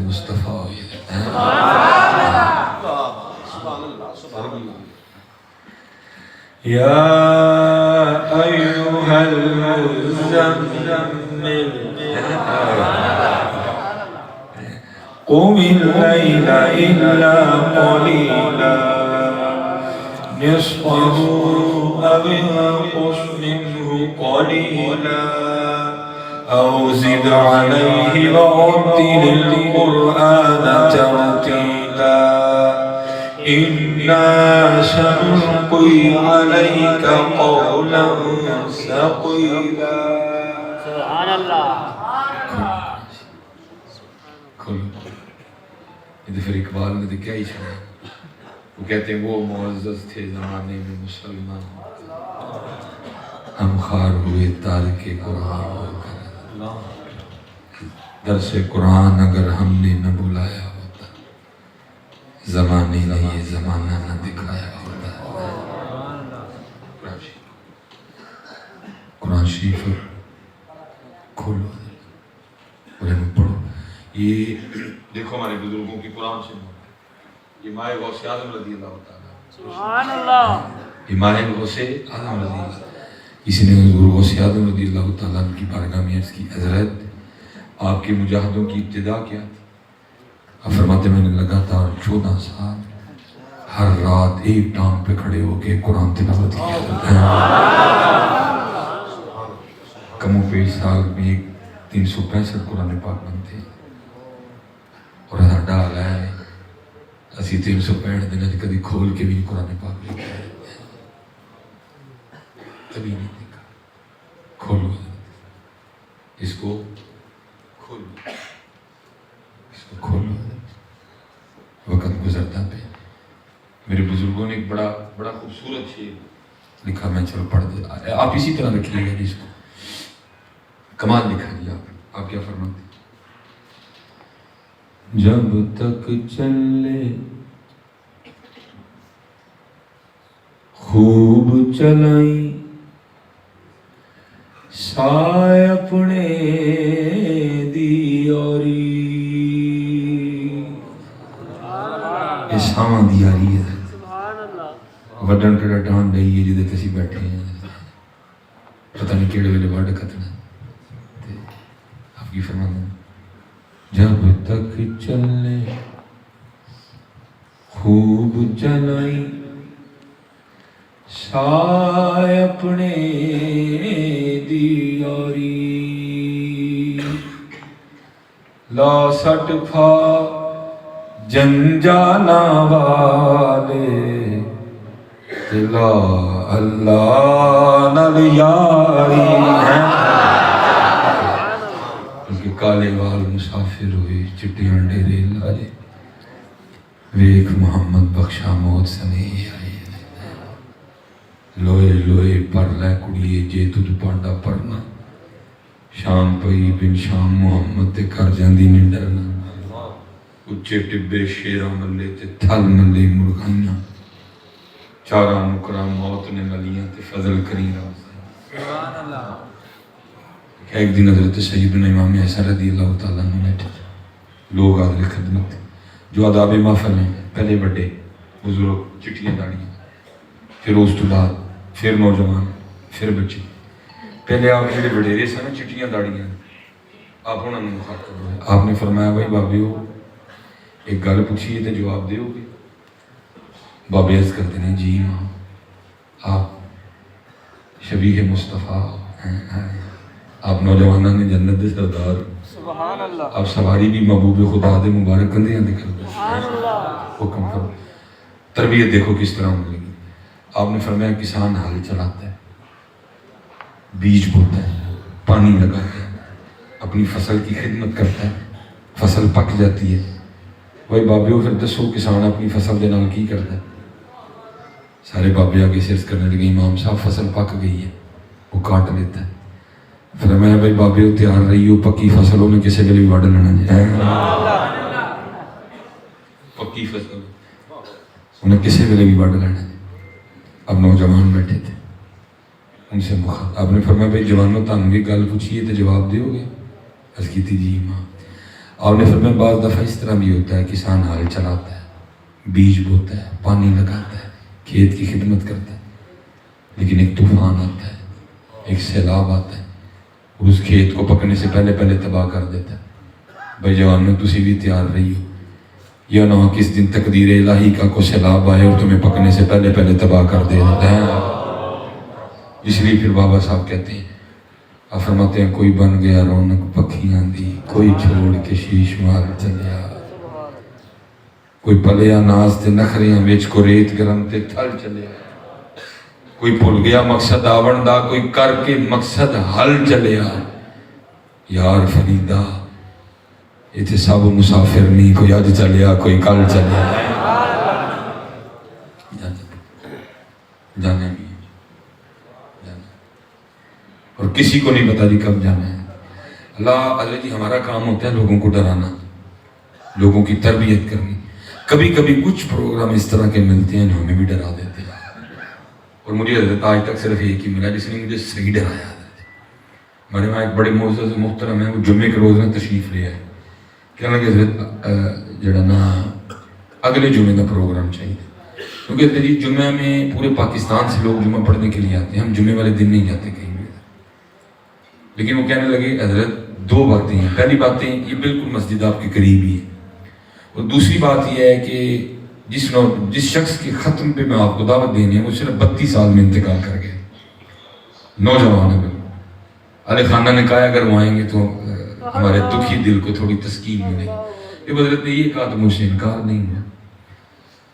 مصطفیٰ یا ایھا المزمل قم اللیل الا قلیلا نصفه او انقص منه قلیلا أو زد عليه ورتل القرآن ترتيلا إنا سنلقي عليك قولا ثقيلا. سبحان اللہ. یہ پھر اقبال نے تو کیا ہی چھوڑا. وہ کہتے ہیں وہ معزز تھے زمانے میں مسلمان ہم خار ہوئے تارک قرآن درس قرآن اگر ہم نے نہ بلایا ہوتا زمانے نے یہ زمانہ نہ دکھایا ہوتا. قرآن شریف کھولو اور انہیں پڑھو. یہ دیکھو ہمارے بزرگوں کی قرآن سے یہ ماہ غوث اعظم رضی اللہ تعالیٰ سبحان اللہ. یہ ماہ غوث اعظم رضی اللہ. کسی نے حضور غوث اعظم رضی اللہ تعالیٰ کی بارگاہ میں عرض کی حضرت آپ کے مجاہدوں کی ابتدا کیا تھی؟ آپ فرماتے میں نے لگاتار 14 سال ہر رات ایک ٹانگ پہ کھڑے ہو کے قرآن تلاوت کیا کرتے ہیں. کم و بیش سال میں 365 قرآن پاک بنتے ہیں اور ساڈا حال ہے اسی 365 دن کبھی کھول کے بھی قرآن پاک لے کے آئے کبھی نہیں دیکھا. کھولو اس کو کھولو اس کو کھولو. وقت گزرتا پہ میرے بزرگوں نے ایک بڑا خوبصورت شعر لکھا. میں چلو پڑھ دے آپ اسی طرح رکھیے گا اس کو. کمال لکھا جی. آپ کیا فرماتے؟ جب تک چلے خوب چلائی سائے اپنے دیوری. یہ ساواں دیاری ہے وڈن کڑا ڈان رہی ہے جدے تسی بیٹھے ہیں پتہ نہیں کیڑے ویلے وڈ کتنا. آپ کی فرمانا جب تک چلے خوب چلائی سائے اپنے دیاری لا سٹ پھا جنجالا والے لا اللہ نال یاری ہے. کیونکہ کالے وال مسافر ہوئے چٹیاں ڈیرے لائے ویک محمد بخشا موت سنے آئے لوئے لوئے پڑھ لے کڑیے جے تجھ پانڈا پڑھنا شام پئی بن شام محمد تے کر جاندی نہیں ڈرنا اچھے ٹبے شیرہ ملے تے تھل ملے مرغانیاں چارہ مکرہ موت نے ملیاں تے فضل کری رازیں. ایک دن حضرت سیدنا امام حسن رضی اللہ تعالیٰ نے بیٹھے لوگ آدھے خدمت جو آداب محفل ہیں پہلے بڑے بزرگ چٹیاں داڑیاں پھر اس تو بعد پھر نوجوان پھر بچے. پہلے آپ جڑے وڈیرے سن چٹیاں داڑیاں آپ انہوں نے مخاطب ہوئے. آپ نے فرمایا بھائی بابے ہو ایک گل پوچھیے تو جواب دے گے. بابے عرض کرتے ہیں جی ماں آپ شبیہ مصطفیٰ ہیں آپ نوجوانوں نے جنت دے سردار اب سواری بھی محبوب خدا دے مبارک کندھیاں دے کر دے حکم کرو. تربیت دیکھو کس طرح ہونے لگی. آپ نے فرمایا کسان ہل چلاتا ہے, بیج بوتا ہے, پانی لگاتا ہے, اپنی فصل کی خدمت کرتا ہے, فصل پک جاتی ہے. وہی بابیو پھر دسو کسان اپنی فصل دے نال کی کرتا ہے؟ سارے بابے آگے سرس کرنے لگے امام صاحب فصل پک گئی ہے, وہ کاٹ لیتا ہے. پھر میں بھائی بابیو تیار رہی ہو, پکی فصل انہیں کسی ویلے بھی وڈ لینا جائے. پکی فصل انہیں کسی ویلے بھی وڈ لینا. اب نوجوان بیٹھے تھے, ان سے آپ نے فرمایا بھائی جوانوں تانوں بھی گل پوچھیے تو جواب دیو گے؟ عرض کی تھی جی ماں. آپ نے فرمایا بعض دفعہ اس طرح بھی ہوتا ہے کسان ہل چلاتا ہے, بیج بوتا ہے, پانی لگاتا ہے, کھیت کی خدمت کرتا ہے, لیکن ایک طوفان آتا ہے, ایک سیلاب آتا ہے اور اس کھیت کو پکنے سے پہلے پہلے تباہ کر دیتا ہے. بھائی جوانوں تسی بھی تیار رہی ہو, یا نہ کس دن تقدیر الہی کا کوئی سیلاب آئے اور تمہیں پکنے سے پہلے پہلے تباہ کر دے دیتا ہے. اس لیے پھر بابا صاحب کہتے ہیں, آپ فرماتے ہیں کوئی بن گیا رونق پکھیاں دی, کوئی چھوڑ کے شیش مار چلیا, کوئی پلیا ناز تے نخریاں وچ کو ریت گرم تے تھل چلیا, کوئی بھول گیا مقصد آون دا, کوئی کر کے مقصد حل چلیا. یار فریدا اتنے سب مسافر نہیں, کوئی اج چلیا کوئی کل چلیا. جانا بھی اور کسی کو نہیں پتا جی کب جانا ہے. اللہ جی ہمارا کام ہوتا ہے لوگوں کو ڈرانا, لوگوں کی تربیت کرنی. کبھی کبھی کچھ پروگرام اس طرح کے ملتے ہیں جو ہمیں بھی ڈرا دیتے ہیں, اور مجھے حضرت آج تک صرف ایک ہی ملا جس نے مجھے صحیح ڈرایا. ہمارے وہاں ایک بڑے معزز محترم ہے, وہ جمعے کے روز میں تشریف لے آئے. کہنے لگے حضرت جڑا نا اگلے جمعے کا پروگرام چاہیے, کیونکہ جی جمعہ میں پورے پاکستان سے لوگ جمعہ پڑھنے کے لیے آتے ہیں, ہم جمعے والے دن نہیں جاتے کہیں بھی. لیکن وہ کہنے لگے حضرت دو باتیں ہیں. پہلی باتیں یہ بالکل مسجد آپ کے قریب ہی ہے, اور دوسری بات یہ ہے کہ جس شخص کے ختم پہ میں آپ کو دعوت دینی ہے وہ صرف 32 سال میں انتقال کر گئے, نوجوان ہے بالکل. علی خانہ نے کہا اگر وہ آئیں گے تو ہمارے دکھی دل کو تھوڑی تسکین ملے گی. یہ حضرت نے یہ کہا تو مجھ سے انکار نہیں ہوا.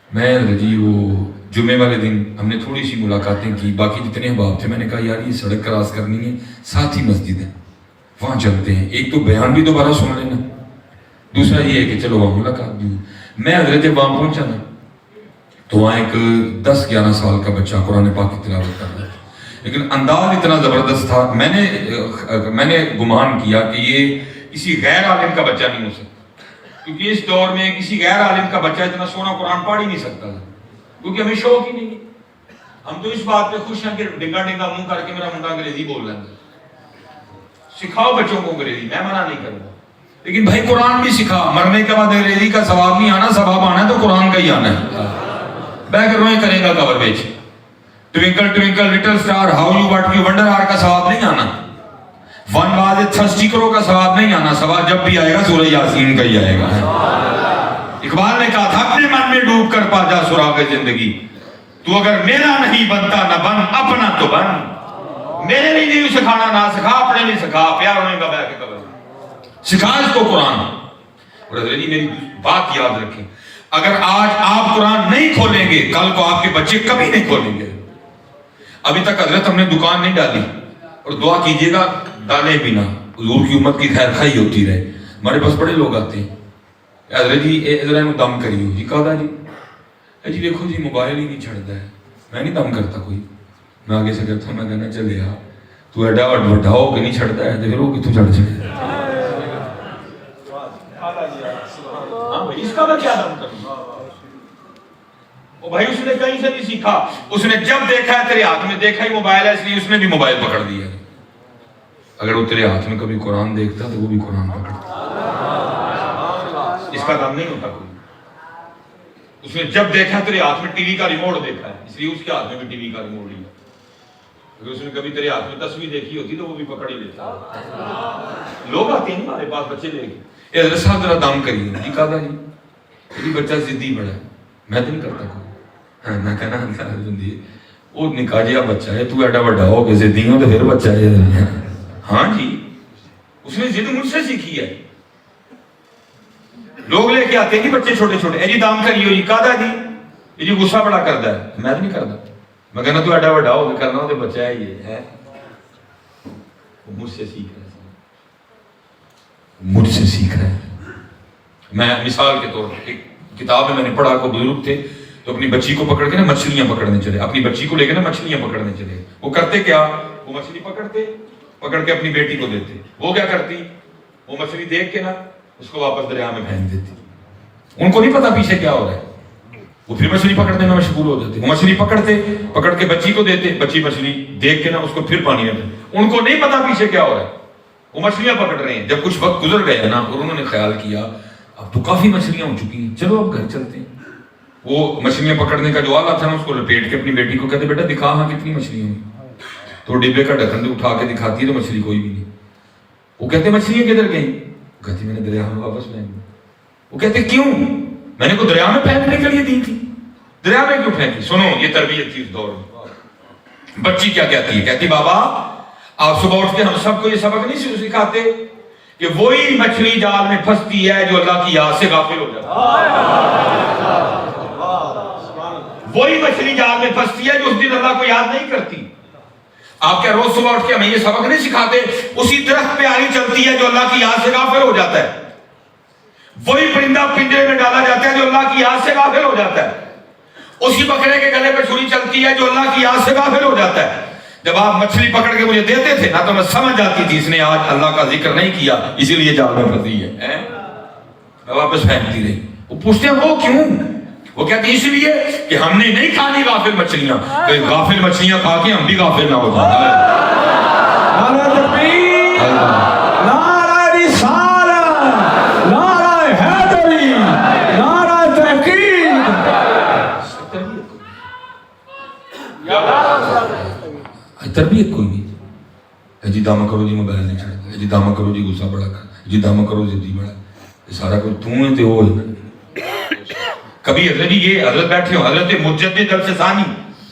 میں جی وہ جمعے والے دن ہم نے تھوڑی سی ملاقاتیں کی, باقی جتنے احباب تھے. میں نے کہا یار یہ سڑک کراس کرنی ہے, ساتھ ہی مسجد ہے, وہاں چلتے ہیں, ایک تو بیان بھی دوبارہ سن لینا, دوسرا یہ ہے کہ چلو وہاں ملاقات بھی ہو. میں حضرت جب وہاں پہنچا نا تو وہاں ایک 10-11 سال کا بچہ قرآن پاک کی تلاوت کر رہا تھا, لیکن انداز اتنا زبردست تھا. میں نے گمان کیا کہ یہ کسی غیر عالم کا بچہ نہیں ہو سکتا, کیونکہ اس دور میں کسی غیر عالم کا بچہ اتنا سونا قرآن پڑھ ہی نہیں سکتا تھا, کیونکہ ہمیں شوق ہی نہیں ہے. ہم تو اس بات پہ خوش ہیں کہ ڈنگا ڈنگا منہ کر کے میرا منڈا انگریزی بول رہا ہے. سکھاؤ بچوں کو انگریزی, میں منع نہیں کروں گا, لیکن بھائی قرآن بھی سکھا. مرنے کے بعد انگریزی کا ثواب نہیں آنا, ثواب آنا ہے تو قرآن کا ہی آنا ہے. بیٹھ کر روئیں کرے گا کور بیچ, twinkle twinkle little star how you what you wonder are کا ثواب نہیں آنا, ون واز اے تھرسٹی کرو کا ثواب نہیں آنا. ثواب جب بھی آئے گا سورہ یاسین کا ہی آئے گا. اقبال نے کہا تھا اپنے من میں ڈوب کر پا جا سراغ زندگی, تو اگر میرا نہیں بنتا نہ بن, اپنا تو بن. میرے لیے نہیں سکھانا نہ سکھا, اپنے لیے سکھا. پیار ہونے کا بیٹھ کے قبر سکھا اس کو قرآن. اور حضرت جی میری بات یاد رکھیں, اگر آج آپ قرآن نہیں کھولیں گے کل کو آپ کے بچے کبھی نہیں کھولیں گے. ابھی تک حضرت ہم نے دکان نہیں ڈالی, اور دعا کیجئے گا ڈالیں بھی نہ, حضور کی امت کی خیر خواہی ہوتی رہے. ہمارے پاس بڑے لوگ آتے ہیں, حضرت جی ذرا دم کریو جی. کہا جی جی دیکھو جی موبائل ہی نہیں چھڑتا ہے. میں نہیں دم کرتا کوئی, میں آگے سے کہتا ہوں, میں کہنا چلے آ تو ایڈا وڈا ہو کے نہیں چھڑتا ہے تو پھر وہ کتوں چڑھ جائے. اس کا میں کیا دم کروں؟ وہ بھائی اس نے کہیں سے نہیں سیکھا, اس نے جب دیکھا ہے تیرے ہاتھ میں, دیکھا ہی موبائل ہے اس لیے اس نے بھی موبائل پکڑ دیا. اگر وہ تیرے ہاتھ میں کبھی قرآن دیکھتا تو وہ بھی قرآن پکڑتا. اس کا دم نہیں ہوتا کوئی. اس نے جب دیکھا تیرے ہاتھ میں ٹی وی کا ریموٹ دیکھا ہے, اس لیے اس کے ہاتھ میں بھی ٹی وی کا ریموٹ لیا. اگر اس نے کبھی تیرے ہاتھ میں تصویر دیکھی ہوتی تو وہ بھی پکڑ ہی لیتا. لوگ آتے ہیں ہمارے پاس بچے لے کے, اے حضرت صاحب ذرا دم کریے جی. کہا جی بچہ ضدی بڑا ہے, میں تو نہیں کرتا کوئی. میں کہنا وہ نکاح جہا بچہ ہے, تو ایڈا بڑا ہو کے ضدی ہو تو پھر بچہ ہے. ہاں جی اس نے ضد مجھ سے سیکھی ہے. لوگ لے کے آتے ہیں جی بچے چھوٹے چھوٹے، جی دام کریو جی کا جی، یہ جی غصہ بڑا کرتا ہے، میں تو نہیں کرتا، میں کہنا تو ایڈا بڑا ہو کے کرنا ہو تو بچہ ہے یہ ہے، مجھ سے سیکھ رہا ہے، مجھ سے سیکھ رہا ہے۔ میں مثال کے طور پر ایک کتاب میں نے پڑھا، کو بزرگ تھے تو اپنی بچی کو پکڑ کے نا مچھلیاں پکڑنے چلے، اپنی بچی کو لے کے نا مچھلیاں پکڑنے چلے۔ وہ کرتے کیا، وہ مچھلی پکڑتے، پکڑ کے اپنی بیٹی کو دیتے، وہ کیا کرتی، وہ مچھلی دیکھ کے نا اس کو واپس دریا میں پھینک دیتی۔ ان کو نہیں پتا پیچھے کیا ہو رہا ہے، وہ پھر مچھلی پکڑنے میں مشغول ہو جاتے۔ وہ مچھلی پکڑتے، پکڑ کے بچی کو دیتے، بچی مچھلی دیکھ کے نا اس کو پھر پانی میں پھینک، ان کو نہیں پتا پیچھے کیا ہو رہا ہے، وہ مچھلیاں پکڑ رہے ہیں۔ جب کچھ وقت گزر گیا نا اور انہوں نے خیال کیا اب تو کافی مچھلیاں ہو چکی ہیں، چلو اب گھر چلتے ہیں۔ وہ مچھلیاں پکڑنے کا جو آلہ تھا نا اس کو لپیٹ کے اپنی بیٹی کو کہتے بیٹا دکھا ہاں کتنی مچھلیاں ہوئی، تو ڈبے کا ڈھکن اٹھا کے دکھاتی ہے تو مچھلی کوئی بھی نہیں۔ وہ کہتے مچھلیاں کدھر گئیں، کہتی میں نے دریا میں واپس پھینک دی۔ وہ کہتے کیوں، میں نے کو دریا میں پھینکنے کے لیے دی تھی، دریا میں کیوں پھینکی؟ سنو یہ تربیت تھی اس دور میں۔ بچی کیا کہتی ہے، کہتی بابا آپ صبح اٹھ کے ہم سب کو یہ سبق نہیں سکھاتے کہ وہی مچھلی جال میں پھنستی ہے جو اللہ کی یاد سے غافل ہو جاتا ہے، وہی مچھلی جال میں پھنستی ہے جو اس دن اللہ کو یاد نہیں کرتی۔ آپ کیا روز صبح اٹھ کے ہمیں یہ سبق نہیں سکھاتے اسی درخت پہ آنی چلتی ہے جو اللہ کی یاد سے غافل ہو جاتا ہے، وہی پرندہ پنجرے میں ڈالا جاتا ہے جو اللہ کی یاد سے غافل ہو جاتا ہے، اسی بکرے کے گلے پہ چھری چلتی ہے جو اللہ کی یاد سے غافل ہو جاتا ہے۔ جب آپ مچھلی پکڑ کے مجھے دیتے تھے نا تو میں سمجھ جاتی تھی اس نے آج اللہ کا ذکر نہیں کیا اسی لیے جال میں پھنسی ہے، میں واپس پھینکتی رہی۔ وہ پوچھتے ہیں وہ کیوں، وہ کہتے ہیں اس لیے کہ ہم نے نہیں کھانی غافل مچھلیاں، غافل مچھلیاں کھا کے ہم بھی غافل نہ ہو جائیں۔ نعرہ تکبیر، نعرہ رسالت، نعرہ حیدری، نعرہ تحقیق۔ تربیت کوئی نہیں، جی دامہ کرو جی موبائل نہیں چڑھتا، جی دامہ کرو جی غصہ بڑا کر، جی دامہ کرو جی بڑا، یہ سارا کچھ تو ہے تو وہ ہے۔ کبھی حضرت جی یہ حضرت بیٹھے ہو، حضرت مجدد جلسہ ثانی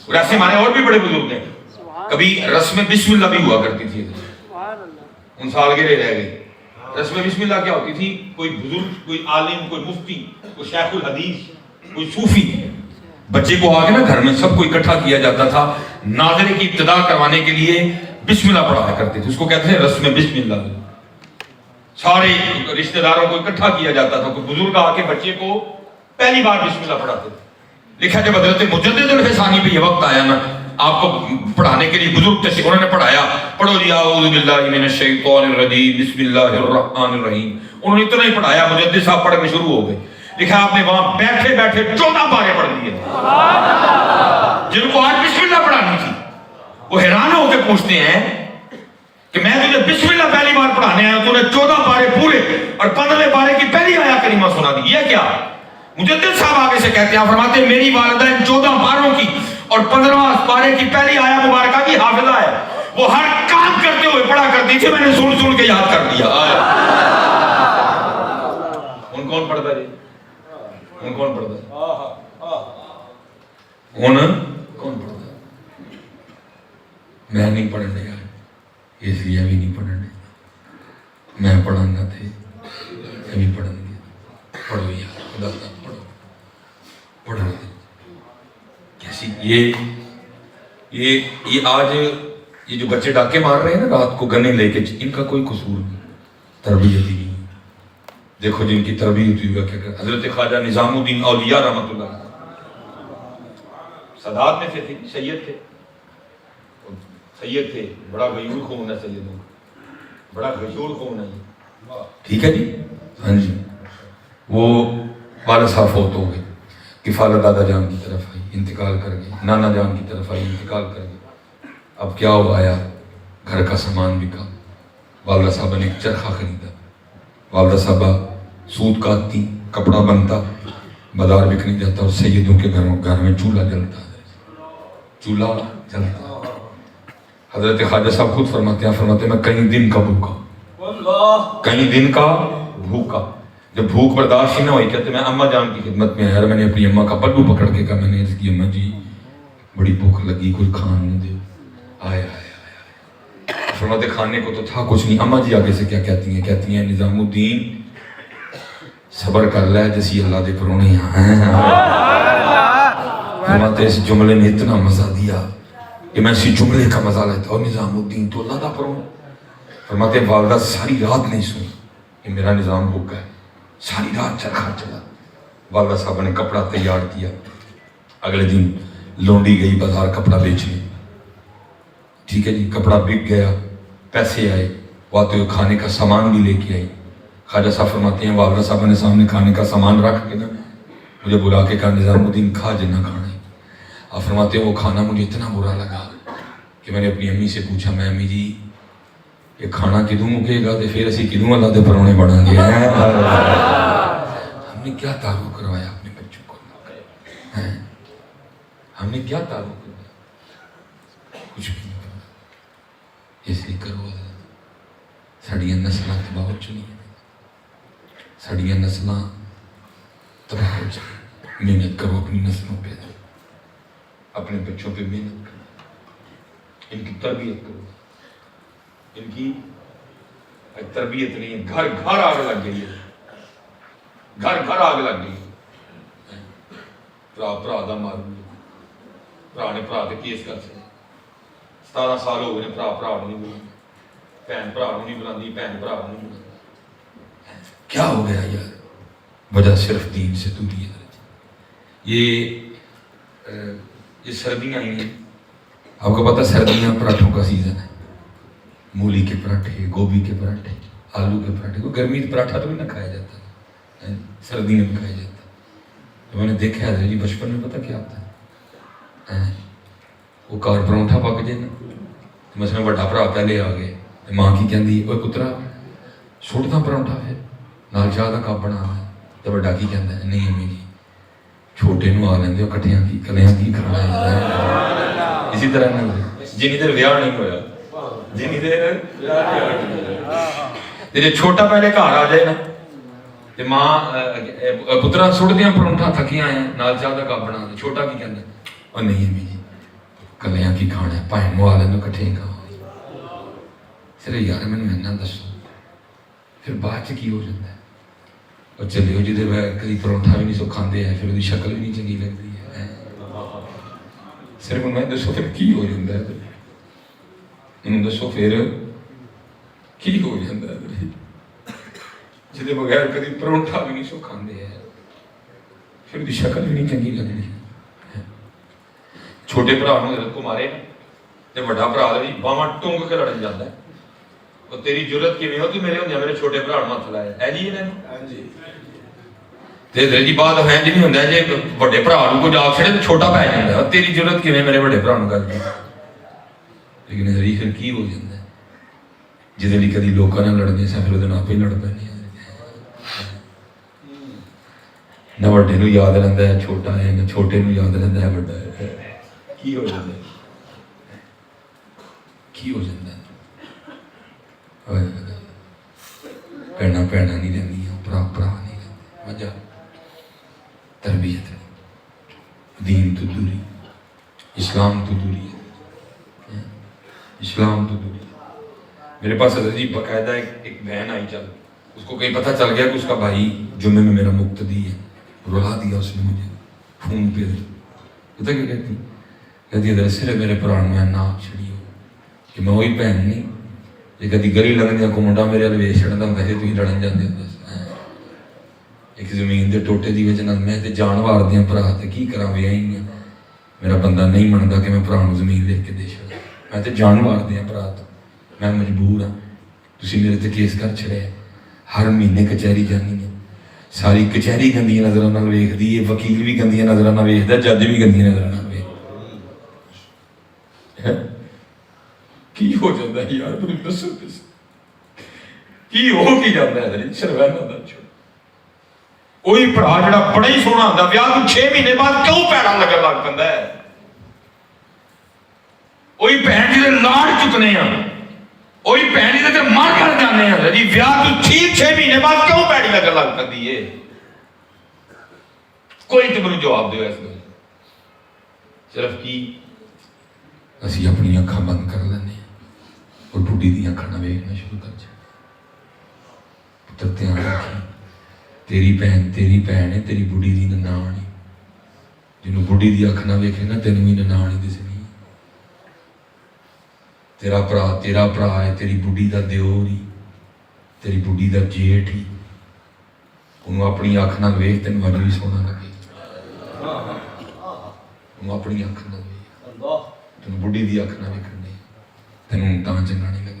اور ایسے ہمارے اور بھی بڑے بزرگ ہیں، کبھی رسم بسم اللہ بھی ہوا کرتی تھی، ان سالگرہ رہ گئی۔ رسم بسم اللہ کیا ہوتی تھی، کوئی بزرگ، کوئی عالم، کوئی مفتی، کوئی شیخ الحدیث، کوئی صوفی، بچے کو آگے نا گھر میں سب کو اکٹھا کیا جاتا تھا، ناظرے کی ابتدا کروانے کے لیے بسم اللہ پڑھایا کرتے تھے، اس کو کہتے ہیں رسم بسم اللہ۔ سارے رشتہ داروں کو اکٹھا کیا جاتا تھا، کوئی بزرگ آ کے بچے کو پہلی بار بسم اللہ پڑھاتے تھے۔ لکھا جب حضرت مجدد الفسانی پہ یہ وقت آیا نا آپ کو پڑھانے کے لیے بزرگ تشریف، انہوں نے پڑھایا، پڑھو جی اعوذ باللہ من الشیطان الرجیم بسم اللہ الرحمن الرحیم، انہوں نے اتنا ہی پڑھایا، مجدد صاحب پڑھ کے شروع ہو گئے۔ لکھا آپ نے وہاں بیٹھے بیٹھے 14 پارے پڑھ دیے، جن کو آج بسم اللہ پڑھانی تھی۔ وہ حیران ہو کے پوچھتے ہیں کہ میں تجھے بسم اللہ پہلی بار پڑھانے آیا، تو نے 14 پارے پورے اور 15ویں پارے کی پہلی آیا کریمہ سنا دی، یہ کیا؟ مجدد صاحب آگے سے کہتے ہیں، فرماتے ہیں میری والدہ ان 14 پاروں کی اور 15واں پارے کی پہلی آیا مبارکہ کی حافظہ ہے، وہ ہر کام کرتے ہوئے پڑھا کرتی تھی، میں نے سن سن کے یاد کر دیا۔ ان کون پڑھتا ہے، ان کون پڑھتا ہے، ان کون پڑھتا ہے؟ میں نہیں پڑھنے گیا اس لیے ابھی نہیں پڑھنے، میں پڑھانا تھے ابھی پڑھنے گیا۔ پڑھو یار خدا کا پڑھو، پڑھو کیسی یہ آج یہ جو بچے ڈاکے مار رہے ہیں نا رات کو گنے لے کے، ان کا کوئی قصور نہیں، تربیت ہی نہیں۔ دیکھو جن کی تربیت ہوئی ہے کیا کہ حضرت خواجہ نظام الدین اولیاء رحمۃ اللہ سادات میں سے تھے، سید تھے، بڑا غیور خون ہے سیدوں کا، بڑا غیور خون ہے، ٹھیک ہے جی، ہاں جی۔ وہ والد صاحب فوت ہو گئے، کفالہ دادا جان کی طرف آئی، انتقال کر گئے، نانا جان کی طرف آئی، انتقال کر گئے۔ اب کیا ہوا، آیا گھر کا سامان بکا، والدہ صاحبہ نے ایک چرخہ خریدا، والدہ صاحبہ سود کاٹتی، کپڑا بنتا، بازار بکنے جاتا، اور سیدوں کے گھر میں چولہا جلتا ہے، چولہا جلتا۔ حضرت خواجہ صاحب خود فرماتے ہیں، میں کئی دن کا بھوکا، کئی دن کا بھوکا، جب بھوک برداشت ہی نہ ہوئی، کہتے میں اماں جان کی خدمت میں آیا، میں نے اپنی اماں کا پلو پکڑ کے کہا، میں نے عرض کی اماں جی بڑی بھوک لگی، کوئی کھانے دے، آیا فرماتے کھانے کو تو تھا کچھ نہیں۔ اماں جی آگے سے کیا کہتی ہیں، کہتی ہیں نظام الدین صبر کر لے جیسی اللہ دے پرونے ہیں. فرماتے اس جملے نے اتنا مزہ دیا کہ میں اسی جملے کا مزہ لیتا ہوں. نظام الدین تو اللہ دا پرونا. فرماتے والدہ ساری رات نہیں سنی کہ میرا نظام ہو گیا. ساری رات چرخا چلا. والدہ صاحب نے کپڑا تیار کیا. اگلے دن لونڈی گئی بازار کپڑا بیچنے. ٹھیک ہے جی, کپڑا بک گیا, پیسے آئے, واتے ہوئے کھانے کا سامان بھی لے کے آئی. خواجہ صاحب فرماتے ہیں والدہ صاحب نے سامنے کھانے کا سامان رکھ کے نا مجھے بلا کے کہا نظام الدین کھا جنا کھانا ہے. آپ فرماتے ہیں وہ کھانا مجھے اتنا برا لگا کہ میں نے اپنی امی سے پوچھا, میں امی جی یہ کھانا کدوں مکے گا تو پھر اسی کدوں اللہ دے پرونے بنا گے. ہم نے کیا تعارف کروایا اپنے بچوں کو, ہم نے کیا تعارف کروایا؟ کچھ بھی نہیں کروایا. اس لیے کرو ساڑیاں نسلیں تباہ ہو چکی ہیں. ساڑیاں نسلیں تباہ ہو چکی. محنت کرو اپنی نسلوں پہ, اپنے بچوں پہ محنت کرو, ان کی تربیت کرو. ان کی تربیت نہیں ہے. گھر گھر آگ لگ گئی ہے, گھر گھر آگ لگ گئی. برا دا مارو, برا نے برا تے کیس کر سکے. 17 سال ہو گئے برا نہیں بولا, بہن برا نہیں بلاندی, بہن برا نہیں بلاندی. کیا ہو گیا یار؟ وجہ صرف دین سے دوری ہے. یہ سردیاں آئی ہیں, آپ کو پتا سردیاں پراٹھوں کا سیزن ہے. مولی کے پراٹھے, گوبھی کے پراٹھے, آلو کے پراٹھے. کوئی گرمی میں پراٹھا تو بھی نہ کھایا جاتا, سردی میں بھی کھایا جاتا. تو میں نے دیکھا ہے جی بچپن میں پتہ کیا ہوتا ہے, وہ کار پرونٹھا پک جائے نا, مثلا بڑا بھرا پہلے آ گئے, ماں کی کہندی اوے پترا سٹدا پرونٹھا پھر نال چاہ دا کپ بنا. تو بڑا کی کہندا ہے نہیں امی جی چھوٹے نو آ لیندے کٹھیاں کی کلیاں کی کھانا ہے. اسی طرح جنی دیر ویاہ نہیں ہویا, جنی دیر جو چھوٹا پہلے گھر آ جائے نا تو ماں پترا سٹ دیا پرونٹھا تھکیاں ہیں نال چاہ دا کپ بنا دے. چھوٹا کی کہندا اور نہیں امی جی کلیاں کی کھانا ہے, بھائیں نو آ لیندے کٹھے کھاؤ. پھر یار میں نہ دسو پھر بعد چ کی ہو جاتا ہے. اور چلے جی کدی پرونٹھا بھی نہیں سو کھاندے ہیں, پھر وہ شکل بھی نہیں چنگی لگتی ہے. صرف میں دسو پھر کی ہو جاتا ہے, انہوں دسو پھر کی ہو جاتا ہے جہد بغیر کدی پرونٹھا بھی نہیں سو کھاندے ہیں, پھر وہ شکل بھی نہیں چنگی لگنی. چھوٹے بھرا نوں حضرت کو مارے تو بڑا بھرا باواں ٹونگ کے لڑن جاتا ہے. اور تیری جرت کیویں ہو کہ میرے ہوندے میرے چھوٹے بھرا نوں ہاتھ لایا ہے جی. انہاں جی تے دی بات ہے جی نہیں ہوندا جے بڑے بھرا نوں کوئی آکھ چھڑے تے چھوٹا پے جاندا ہے. تیری جرت کیویں میرے بڑے بھرا نوں گل کی. لیکن حضرت پھر کی ہو جاندا ہے جہدے لئی کدی لوکاں نال لڑدے ساں پھر اودے نال پہ لڑ پیندے ہیں. نہ وڈے نوں یاد رہندا ہے چھوٹا ہے, نہ چھوٹے نوں یاد رہندا ہے بڑا ہے. کی ہو جاندا ہے, کی ہو جاندا ہے. بھیڑاں نہیں رہندیاں, بھرا نہیں رہندے. وجہ تربیت ہے, دین تو دوری, اسلام تو دوری ہے, اسلام تو دوری ہے. میرے پاس حضرت جی باقاعدہ ایک بہن آئی, چل اس کو کہیں پتہ چل گیا کہ اس کا بھائی جمعے میں میرا مقتدی ہے. رلا دیا اس نے مجھے فون پہ. پتہ کیا کہتی, کہتی ادھر صرف میرے پران میں نام چھڑی ہو کہ میں وہی بہن نہیں جی کدی گلی لگدیاں کو منڈا میرے والے ویچ چھڑدا ہوندا سی, تسی لڑن جاندے ہو. ایک زمین دے ٹوٹے دی وجہ نال میں تے جان وار دیاں بھرا تے کی کراں ویاہی ہاں. میرا بندہ نہیں مندا کہ میں بھرا نوں زمین لکھ کے دے چھڑاں. میں تے جان وار دیاں بھرا تو میں مجبور ہاں. تسی میرے تے کیس کر چھڑے. ہر مہینے کچہری جانی ہے, ساری کچہری گندیاں نظراں نال ویکھدی ہے, وکیل بھی گندیاں نظراں نال ویکھدا, جج بھی گندیاں نظراں نال ویکھدا. کی ہو جاتا ہے یار تم دسو کی ہو کی جاتا ہے شرمندہ دا چھوڑ. کوئی بھرا جڑا بڑا ہی سونا ہوندا ویاہ تو 6 مہینے بعد کیوں پیڑا لگن لگ پیندا ہے. کوئی بہن جی دے لاڑ چکنے ہیں, کوئی بہن جی دے مر کر جانے ہیں جی, ویاہ تو 6 مہینے بعد کیوں پیڑی لگن لگ پیندی ہے. کوئی تے مینوں جواب دیو اس گل. صرف کی اسی اپنی اکھاں بند کر لینے اور بڈھی دی اکھاں نال ویکھنا شروع کر جائے. پتر دھیان رکھیں تیری بھੈਣ ہے, ਤੇਰੀ ਬੁੱਢੀ ਦੀ ਨਨਾਣ ਹੈ. ਜਿਹਨੂੰ ਬੁੱਢੀ ਦੀ ਅੱਖ ਨਾ ਵੇਖੇ ਨਾ ਤੈਨੂੰ ਵੀ ਨਨਾਣ ਹੀ ਦਿਸਣੀ. ਤੇਰਾ ਭਰਾ ਹੈ, ਤੇਰੀ ਬੁੱਢੀ ਦਾ ਦਿਓਰ ਹੀ, ਤੇਰੀ ਬੁੱਢੀ ਦਾ ਜੇਠ ਹੀ. ਉਹਨੂੰ ਆਪਣੀ ਅੱਖ ਨਾਲ ਵੇਖ, ਤੈਨੂੰ ਅੱਜ ਵੀ ਸੋਹਣਾ ਲੱਗੇ. ਉਹਨੂੰ ਆਪਣੀ ਅੱਖ ਨਾਲ ਵੇਖ, ਤੈਨੂੰ ਬੁੱਢੀ ਦੀ ਅੱਖ ਨਾਲ ਵੇਖਣ ਨਹੀਂ, ਤੈਨੂੰ ਤਾਂ ਚੰਗਾ ਨਹੀਂ ਲੱਗਦਾ.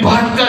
72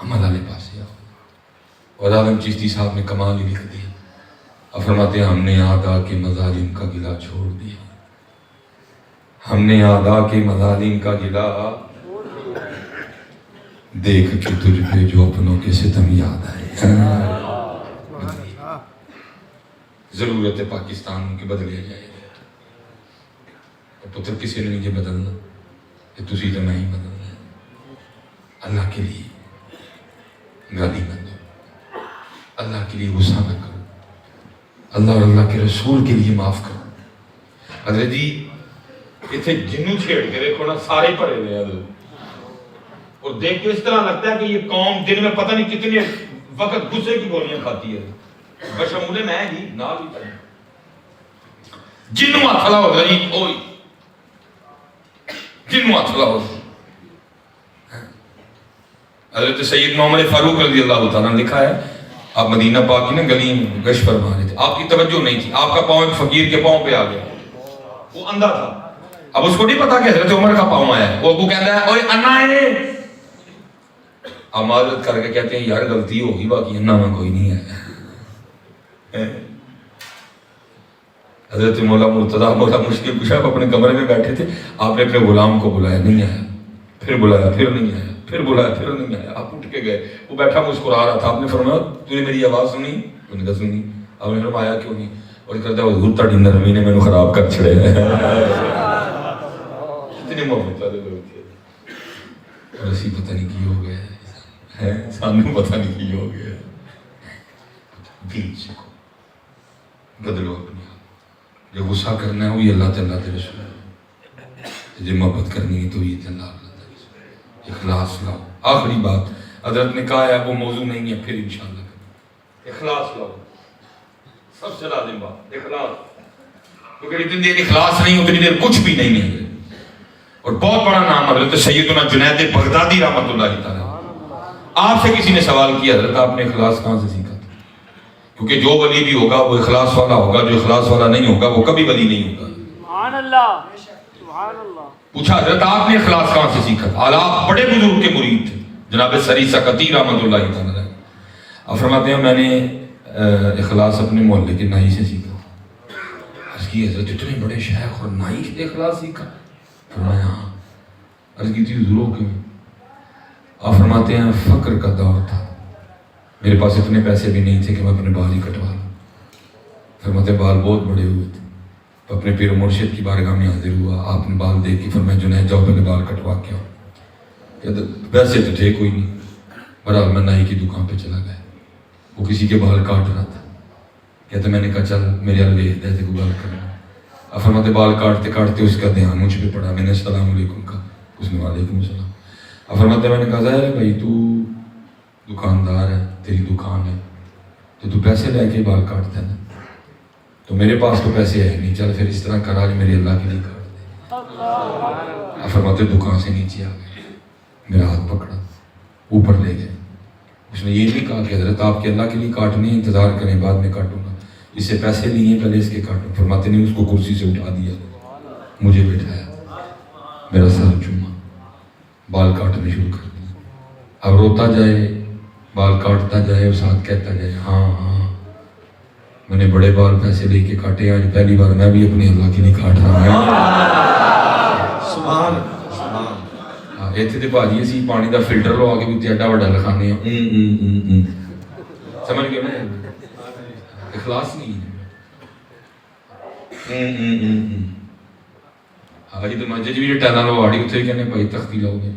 عمل والے پاس آؤ. اور عالم چشتی صاحب نے کمال ہی لکھ دیا. اب فرماتے ہیں ہم نے اعداء کے مظالم کا گلہ چھوڑ دیا. ہم نے اعداء کے مظالم کا گلہ دیکھ کے تجھ پہ جو اپنوں کے ستم یاد آئے. ضرورت ہے پاکستان کے بدلے جائے. پتر کسی نے نہیں یہ بدلنا کہ تسی تو نہیں بدلنا. اللہ کے لیے گالی نہ دو, اللہ کے لیے غصہ نہ کرو, اللہ اور اللہ کے رسول کے لیے معاف کرو. حضرت جی اتنے جنوں چھیڑ کے دیکھو نا سارے پڑے ہوئے ہیں اور دیکھ کے اس طرح لگتا ہے کہ یہ قوم دن میں پتہ نہیں کتنے وقت غصے کی گولیاں کھاتی ہے. بشمولے میں ہی نہ بھی پڑے جنوں ہاتھ لاؤ جی, اوئی جنوں ہاتھ لاؤ. حضرت سید محمد فاروق رضی اللہ تعالیٰ نے لکھا ہے آپ مدینہ پاک کی نا گلی میں گشت فرما رہے تھے, آپ کی توجہ نہیں تھی, آپ کا پاؤں ایک فقیر کے پاؤں پہ آ گیا, وہ اندھا تھا. اب اس کو نہیں پتا کہ حضرت عمر کا پاؤں آیا ہے, وہ ابو کہتا ہے اوے انا ہے. آپ معذرت کر کے کہتے ہیں یار غلطی ہوگی, باقی انا میں کوئی نہیں ہے. حضرت مولا مرتضیٰ مولا مشکل کشا اپنے کمرے میں بیٹھے تھے, آپ نے اپنے غلام کو بلایا, نہیں آیا, پھر بلایا, پھر نہیں آیا, پھر بلایا, پھر نہیں آیا. آپ اٹھ کے گئے, وہ بیٹھا مسکرا رہا تھا. آپ نے فرمایا تو نے میری آواز سنی؟ انہوں نے کہا سنی. آپ نے فرمایا کیوں نہیں؟ اور کہتا ہے حضور تاڑی نرمی نے مینوں خراب کر چھڑے. اتنی محبت والے لوگ تھے. اور اسی پتہ نہیں کی ہو گیا ہے, سانوں پتہ نہیں کی ہو گیا. بیچ کو بدلو اپنے آپ. جو غصہ کرنا ہے وہی اللہ تعالیٰ کے رسول ہے, جو محبت کرنی ہے تو یہ اللہ تعالیٰ کے رسول. اخلاص لاؤ. آخری بات حضرت نے کہا ہے, وہ موضوع نہیں ہے, پھر انشاءاللہ کریں. اخلاص لاؤ, سب سے لازم بات اخلاص. کیونکہ جتنی دیر اخلاص نہیں اتنی دیر کچھ بھی نہیں ہے. اور بہت بڑا نام حضرت سیدنا جنید بغدادی رحمۃ اللہ تعالیٰ. آپ سے کسی نے سوال کیا حضرت آپ نے اخلاص کہاں سے سیکھا تھا؟ کیونکہ جو ولی بھی ہوگا وہ اخلاص والا ہوگا, جو اخلاص والا نہیں ہوگا وہ کبھی ولی نہیں ہوگا. سبحان اللہ, سبحان اللہ. پوچھا حضرت آپ نے اخلاص کہاں سے سیکھا تھا؟ آپ بڑے بزرگ کے مرید تھے, جناب سری سکتی رحمۃ اللہ تعالیٰ. آپ فرماتے ہیں میں نے اخلاص اپنے محلے کے نائی سے سیکھا. عرض کی حضرت اتنے بڑے شیخ اور نائی سے اخلاص سیکھا؟ فرمایا ہاں. عرض کی تھی حضور کیوں؟ آپ فرماتے ہیں فقر کا دور تھا, میرے پاس اتنے پیسے بھی نہیں تھے کہ میں اپنے بال ہی کٹوا لوں. فرماتے بال بہت بڑے ہوئے تھے, اپنے پیر مرشد کی بارگاہ میں حاضر ہوا. آپ نے بال دیکھ کے فرمایا جنید جاؤ پہلے بال کٹوا کے آؤ. کہتے ویسے تو تھے کوئی نہیں. بہرحال میں نائی کی دکان پہ چلا گیا, وہ کسی کے بال کاٹ رہا تھا. کہتے میں نے کہا چل میرے حال ویخ دے کو بال کرنا. اب فرماتے بال کاٹتے کاٹتے اس کا دھیان مجھ پہ پڑا. میں نے السلام علیکم کہا, اس نے وعلیکم السلام. اب فرماتے میں نے کہا ظاہر ہے بھائی تو دکاندار ہے, تیری دکان ہے, تو پیسے لے کے بال کاٹتا ہے نا, تو میرے پاس تو پیسے ہے نہیں, چل پھر اس طرح کرا جو میرے اللہ کے لیے کاٹ دے. اب فرماتے دکان سے نیچے آ گئے, میرا ہاتھ پکڑا, اوپر لے گئے. اس نے یہ نہیں کہا کہ حضرت آپ کے اللہ کے لیے کاٹنے, انتظار کریں بعد میں کاٹوں گا, اس سے پیسے لیے پہلے اس کے کاٹوں. فرماتے نے اس کو کرسی سے اٹھا دیا, مجھے بٹھایا, میرا سر چوما, بال کاٹنے شروع کر دیا. اب روتا جائے, بال کاٹتا جائے, اس ہاتھ کہتا جائے ہاں ہاں میں نے بڑے بال پیسے لے کے کاٹے, آج پہلی بار میں بھی اپنے اللہ کے لیے کاٹ رہا ہوں. سبحان اتنے تو بھاجی اسی پانی کا فلٹر لوا کے بھی ایڈا وڈا لکھانے ہیں. سمجھ گئے نا, اخلاص نہیں ہے. آج تو مسجد بھی ٹائلاں لواڑی اتنے کہنے بھائی تختی لاؤ گے.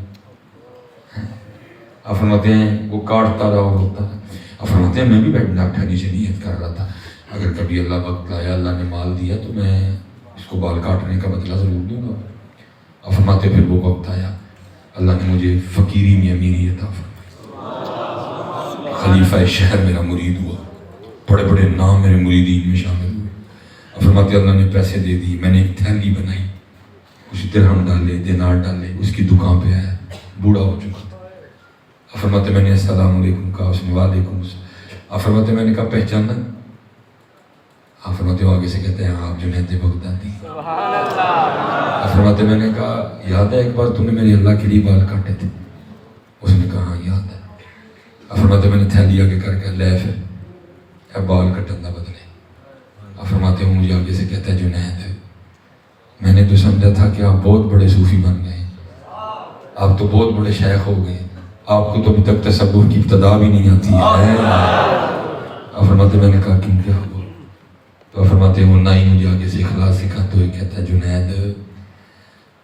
آپ فرماتے ہیں وہ کاٹتا رہا ہوتا ہے. آپ فرماتے ہیں میں بھی بیٹھا نیچے نیت کر رہا تھا اگر کبھی اللہ وقت لایا, اللہ نے مال دیا تو میں اس کو بال کاٹنے کا بدلہ ضرور دوں گا. آپ فرماتے پھر وہ وقت آیا, اللہ نے مجھے فقیری میں امیری عطا فرمائی, خلیفہ شہر میرا مرید ہوا, بڑے بڑے نام میرے مریدین میں شامل ہوئے. آپ فرماتے اللہ نے پیسے دے دی, میں نے ایک تھیلی بنائی, کچھ درہم ڈالے, دینار ڈالے, اس کی دکان پہ آیا, بوڑھا ہو چکا تھا. آپ فرماتے میں نے السلام علیکم کہا, اس نے وعلیکم السلام. آپ فرماتے میں نے کہا پہچانا؟ آپ فرماتے آگے سے کہتے ہیں آپ جنید بغدادی. آپ فرماتے میں نے کہا یاد ہے ایک بار تم نے میرے اللہ کے لیے بال کاٹے تھے؟ اس نے کہا ہاں یاد ہے. فرماتے میں نے تھیلی آگے کر کے لے پھر بال کٹن دا بدلے. فرماتے ہوں مجھے آگے سے کہتا ہے جنید میں نے تو سمجھا تھا کہ آپ بہت بڑے صوفی بن گئے, آپ تو بہت بڑے شیخ ہو گئے, آپ کو تو ابھی تک تصوف کی ابتدا بھی نہیں آتی ہے. فرماتے میں نے کہا کیوں کیا ہوا؟ تو فرماتے ہوں نہ ہی مجھے آگے سے اخلاص سکھاتے ہوئے کہتا ہے جنید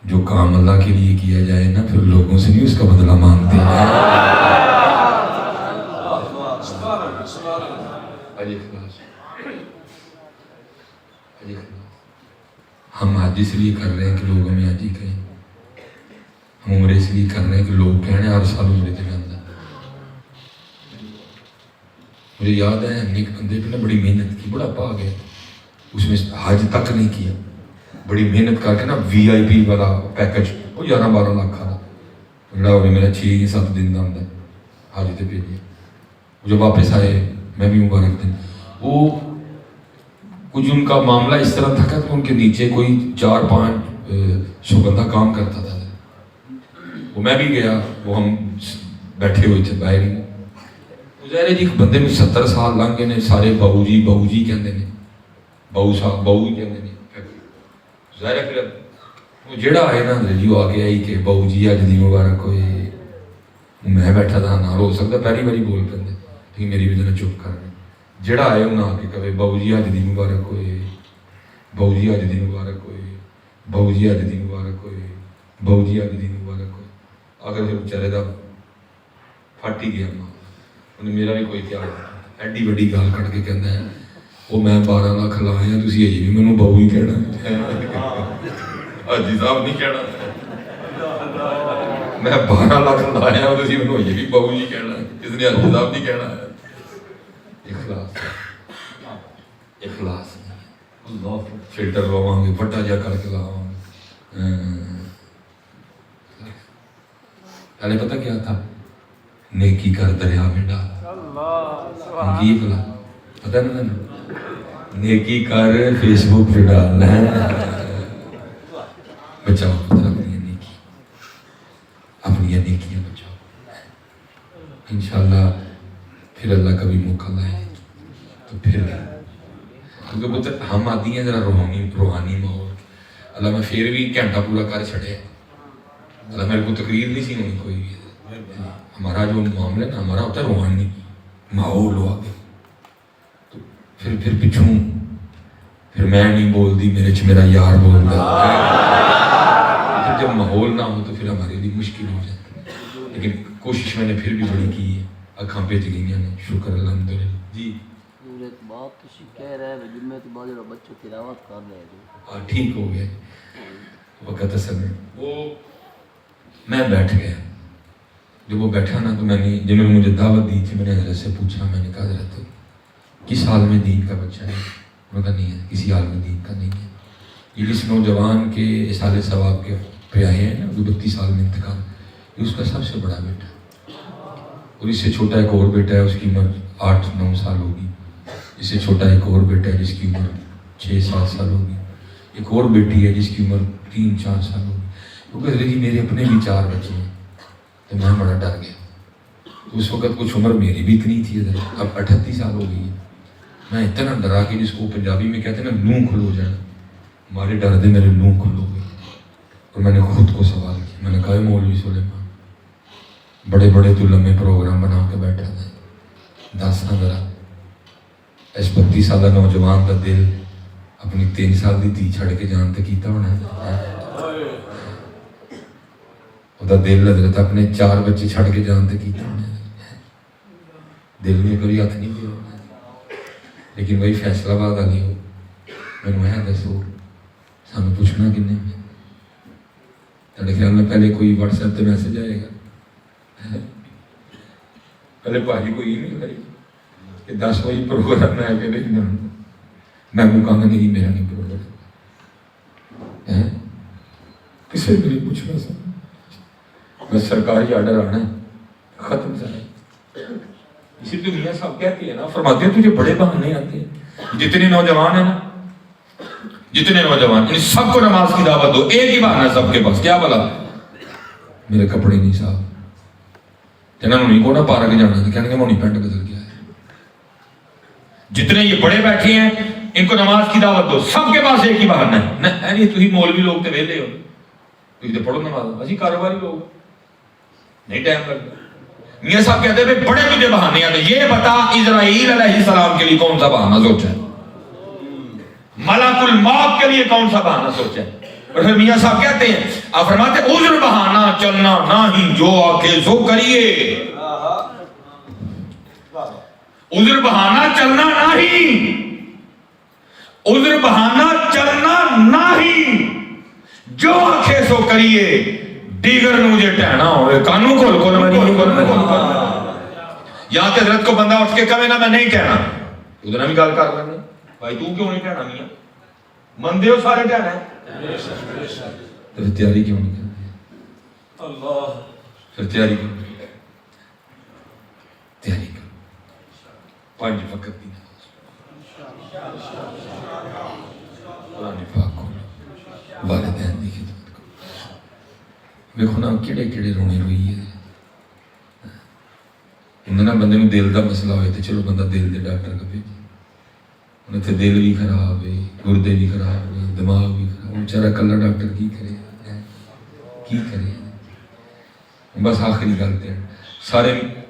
جو کام اللہ کے لیے کیا جائے نا پھر لوگوں سے نہیں اس کا بدلہ مانگتے ہیں. ہم حج اس لیے کر رہے ہیں کہ لوگ ہمیں حجی کہیں, ہم عمرے اس لیے کر رہے ہیں کہ لوگ کہنے ہر سال عمرے تے جاندہ. مجھے یاد ہے ہم نے ایک بندے پہ نا بڑی محنت کی, بڑا پا گیا, اس میں حج تک نہیں کیا, بڑی محنت کر کے نا VIP والا پیکج وہ 11-12 لاکھ کا جڑا ہو گیا میرا 6-7 دن کا ہوتا ہے حج تے بھیجے. جب واپس آئے میں بھی مبارک دن, وہ کچھ ان کا معاملہ اس طرح تھا کہ ان کے نیچے کوئی 4-5 بندہ کام کرتا تھا. وہ میں بھی گیا, وہ ہم بیٹھے ہوئے تھے باہر ہی. ظاہر ہے جی بندے میں 70 سال لنگ گئے نے, سارے بہو جی کہندے نے, بہو صاحب بہو ہی کہندے نے. ظاہر ہے پھر وہ جڑا آئے نا جی وہ آ کے آئی کہ بہو جی اج دی مبارک ہوئے. میں بیٹھا تھا نہ ہو سکتا پہلی باری بول پہ لیکن میری وجہ چپ کر رہے. جڑا آئے انہیں آ کے کہے بہو جی اج دی مبارک ہوئے, بہو جی اج دی مبارک ہوئے, بہو جی اج دی مبارک ہوئے, بہو جی اج دی مبارک ہوئے. اگر پھر بیچارے کا پھٹ ہی گیا ماں, انہیں میرا بھی کوئی خیال نہیں. ایڈی وڈی گل کٹ کے کہنا ہے وہ میں 12 لاکھ لایا تھی اجی بھی مینوں بہو ہی کہنا, حاجی صاحب نہیں کہنا. میں 12 لاکھ لایا تھی مینوں اجی بھی بہو ہی کہنا, اس نے حاجی صاحب نہیں کہنا. اخلاص فلٹر لواں گے بڑا جا کر کے لاواں گے. پہلے پتہ کیا تھا, نیکی کر دریا میں ڈال. یہ بلا پتہ نا نیکی کر فیس بک پہ ڈال. بچاؤ اپنی نیکی, اپنی نیکیاں بچاؤ. انشاءاللہ پھر اللہ کبھی موقع لائے تو پھر, کیونکہ پتہ ہم آتی ہیں ذرا روحانی ماحول. اللہ میں پھر بھی گھنٹہ پورا کر چھڑے, اللہ میرے کو تقریر نہیں سی ہونی کوئی بھی. ہمارا جو معاملہ ہے نا ہمارا ہوتا ہے روحانی ماحول ہوا کے. تو پھر پچھوں پھر میں نہیں بول دی, میرے چ میرا یار بول رہا. پھر جب ماحول نہ ہو تو پھر ہمارے لیے مشکل ہو جاتی ہے. لیکن کوشش میں نے پھر بھی بڑی کی ہے, اکھاں پہ چلیاں نے, شکر الحمدللہ. جی ایک بات تو کہہ رہے ہیں جمعے کے بعد بچے تلاوت کر رہے ہیں. ہاں ٹھیک ہو گیا وقت اصل میں. وہ میں بیٹھ گیا, جب وہ بیٹھا نا تو میں نے جنہوں نے مجھے دعوت دی تھی میں نے حضرت سے پوچھا, میں نے کہا حضرت کس حال میں دین کا بچہ ہے؟ انہوں نے کہا نہیں ہے, کسی حال میں دین کا نہیں ہے. یہ جس نوجوان کے اصال ثواب کے پہ آئے ہیں نا 32 سال میں انتقال, یہ اس کا سب سے بڑا بیٹا ہے. اور اس سے چھوٹا ایک اور بیٹا ہے, اس کی عمر 8-9 سال ہوگی. اس سے چھوٹا ایک اور بیٹا ہے جس کی عمر 6-7 سال ہوگی. ایک اور بیٹی ہے جس کی عمر 3-4 سال ہوگی. کیونکہ حضرت جی میرے اپنے بھی 4 بچے ہیں. تو میں بڑا ڈر گیا. تو اس وقت کچھ عمر میری بھی اتنی تھی, اب 38 سال ہو گئی ہے. میں اتنا ڈرا کہ جس کو پنجابی میں کہتے ہیں نا لوں کھلو جانا, ہمارے ڈر دے میرے لوں کھلو گئے. اور میں نے خود کو سوال کیا, میں نے کہا مولوی سلیمان بڑے بڑے تو لمبے پروگرام بنا کے بیٹھا تھا, دس نہ ذرا اس 32 سالہ نوجوان کا دل اپنی 3 سال کی دھی چھڑ کے جان تے کیتا ہونا ہے. وہ دل حضرت اپنے 4 بچے چھڑ کے جان تے کیتا ہونا ہے. دل میں کوئی ہاتھ نہیں دیا ہونا. لیکن وہی فیصلہ باد والی ہو, میں نے دسو سانو پوچھنا کنے میں تھوڑے خیال میں پہلے کوئی واٹس ایپ تے میسج آئے گا, پہلے بھاجی کوئی ای میل آئی کہ 10 بجے پروگرام ہے کہ نہیں. میں کہوں گا نہیں میرا نہیں پروگرام, کسی بھی نہیں پوچھنا سا, بس سرکاری آرڈر آنا ہے ختم سارا. اسی تو میاں صاحب کہتے ہیں نا, فرماتے ہیں تجھے بڑے بہانے آتے ہیں. جتنے نوجوان ہیں نا, جتنے نوجوان انہیں سب کو نماز کی دعوت دو, ایک ہی بہانہ سب کے پاس, کیا بلا میرے کپڑے نہیں صاحب, جنہوں نہیں کو نہ پارک جانا تو کہنے مونی پینٹ بدل گیا ہے. جتنے یہ بڑے بیٹھے ہیں ان کو نماز کی دعوت دو, سب کے پاس ایک ہی بہانہ ہے نہیں تھی مولوی لوگ تو ویلے ہو تھی تو پڑھو نماز, اسی کاروباری لوگ نہیں ٹائم لگتا. میاں صاحب کہتے ہیں بڑے تجھے بہانے ہیں, تو یہ بتا اسرائیل علیہ السلام کے لیے کون سا بہانہ سوچا ہے, ملک الموت کے لیے کون سا بہانہ سوچا ہے. اور پھر میاں صاحب کہتے ہیں, آپ فرماتے ہیں عذر بہانہ چلنا نہیں جو آکے سو کریے, عذر بہانہ چلنا نہیں, عذر بہانہ چلنا نہیں جو آکھے سو کریے, دیگر نے مجھے ٹہنا ہوئے کانوں کھول کھول مریے. یہاں کہ حضرت کو بندہ اٹھ کے کہے نا میں نہیں کہنا, ادھر بھی گال کر لینے بھائی تو کیوں نہیں کہنا میاں, مندے ہو سارے ٹہنا ہے تو پھر تیاری کیوں نہیں کرتے اللہ, پھر تیاری کیوں نہیں, تیاری کرو 5 وقت کی قرآن پاک کو, والدین دی خدمت کو. دیکھو نا کیڑے کیڑے رونے روئی ہے. انہیں نا بندے میں دل دا مسئلہ ہوئے تو چلو بندہ دل دے ڈاکٹر کا بھیجے, انہیں تھے دل بھی خراب ہے, گردے بھی خراب ہے, دماغ بھی خراب, بیچارہ کلا ڈاکٹر کی کرے کی کرے. بس آخری گل تے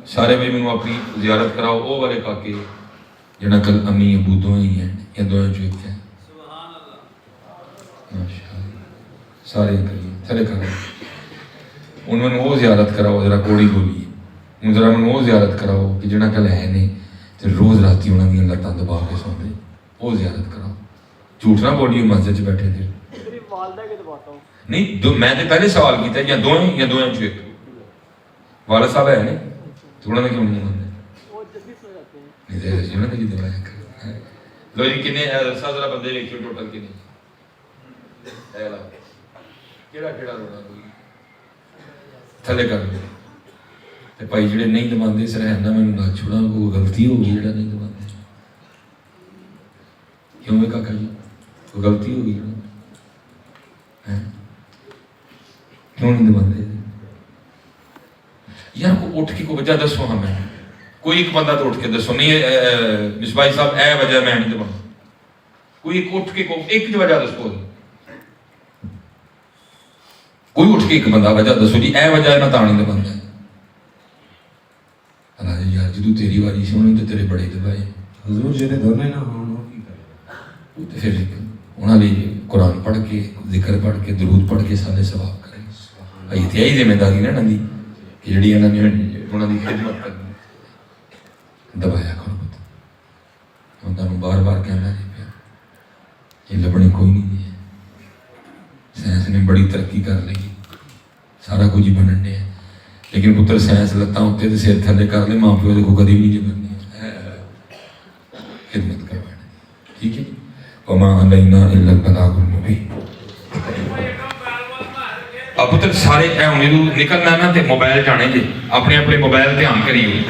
سارے بھی میں اپنی زیارت کراؤ او والے کاکے جنہاں کل امی ابو دوئیں ہی ہیں یا دوئیں جو ایک ہیں سارے کریے سارے کراؤ. انہوں نے وہ زیارت کراؤ ذرا کوڑی بولی, ان ذرا انہوں نے وہ زیارت کراؤ کہ جنہاں کل ہے نہیں تو روز راتی انہوں نے لتاں دبا کے سو دے, وہ زیارت کراؤ. جھوٹ نہ بولی مسجد چ بیٹھے تھے نہیں, میں نے پہلے سوال کیتا یا دوئیں جو ایک والد صاحب ہے نہیں تو انہوں نے کیوں نہیں مانتے انہوں نے کی دعائیں کر. لو جی کنے ذرا بندے دیکھیے ٹوٹل کنے کیڑا رونا کوئی تھلے کر دو تے بھائی جڑے نہیں دماندے سرہنا میں نہ چھوڑا وہ غلطی ہو گئی جڑا نہیں دماندے کیوں میں کاکا جی وہ غلطی ہو گئی کیوں نہیں دماندے یار کو اٹھ کے کو وجہ دسو ہمیں, کوئی ایک بندہ تو اٹھ کے دسو نہیں مصباحی صاحب اے وجہ میں نہیں دماندہ, کوئی ایک اٹھ کے کو ایک وجہ دسو, کوئی اٹھ کے ایک بندہ وجہ دسو جی اے وجہ میں تا نہیں دماندہ. اللہ جی یار جدو تیری واری سے انہوں نے تیرے بڑے دبائے حضور جی نے دھونے نہ ہوں کی کرے, تو پھر انہوں نے قرآن پڑھ کے ذکر پڑھ کے درود پڑھ کے سارے ثواب کریں. یہ تھی آئی ذمہ داری نا دی کہ جڑی انہوں نے خدمت کرنی دبایا کرو پتہ ہوں تمہیں بار بار کہنا نہیں پیا یہ لبنے کوئی نہیں دی ہے. سائنس نے بڑی ترقی کر لی, سارا کچھ ہی بنن دیا, لیکن پتر سائنس لتاں ہوتے تو سر تھلے کر لے, ماں پیو دیکھو کدی بھی نہیں جبرنی خدمت کروانا. ٹھیک ہے, وما علینا الا البلاغ المبین. اب پتر سارے اے ہوں نکلنا نا تے موبائل جانے جی, اپنے موبائل دھیان کریے.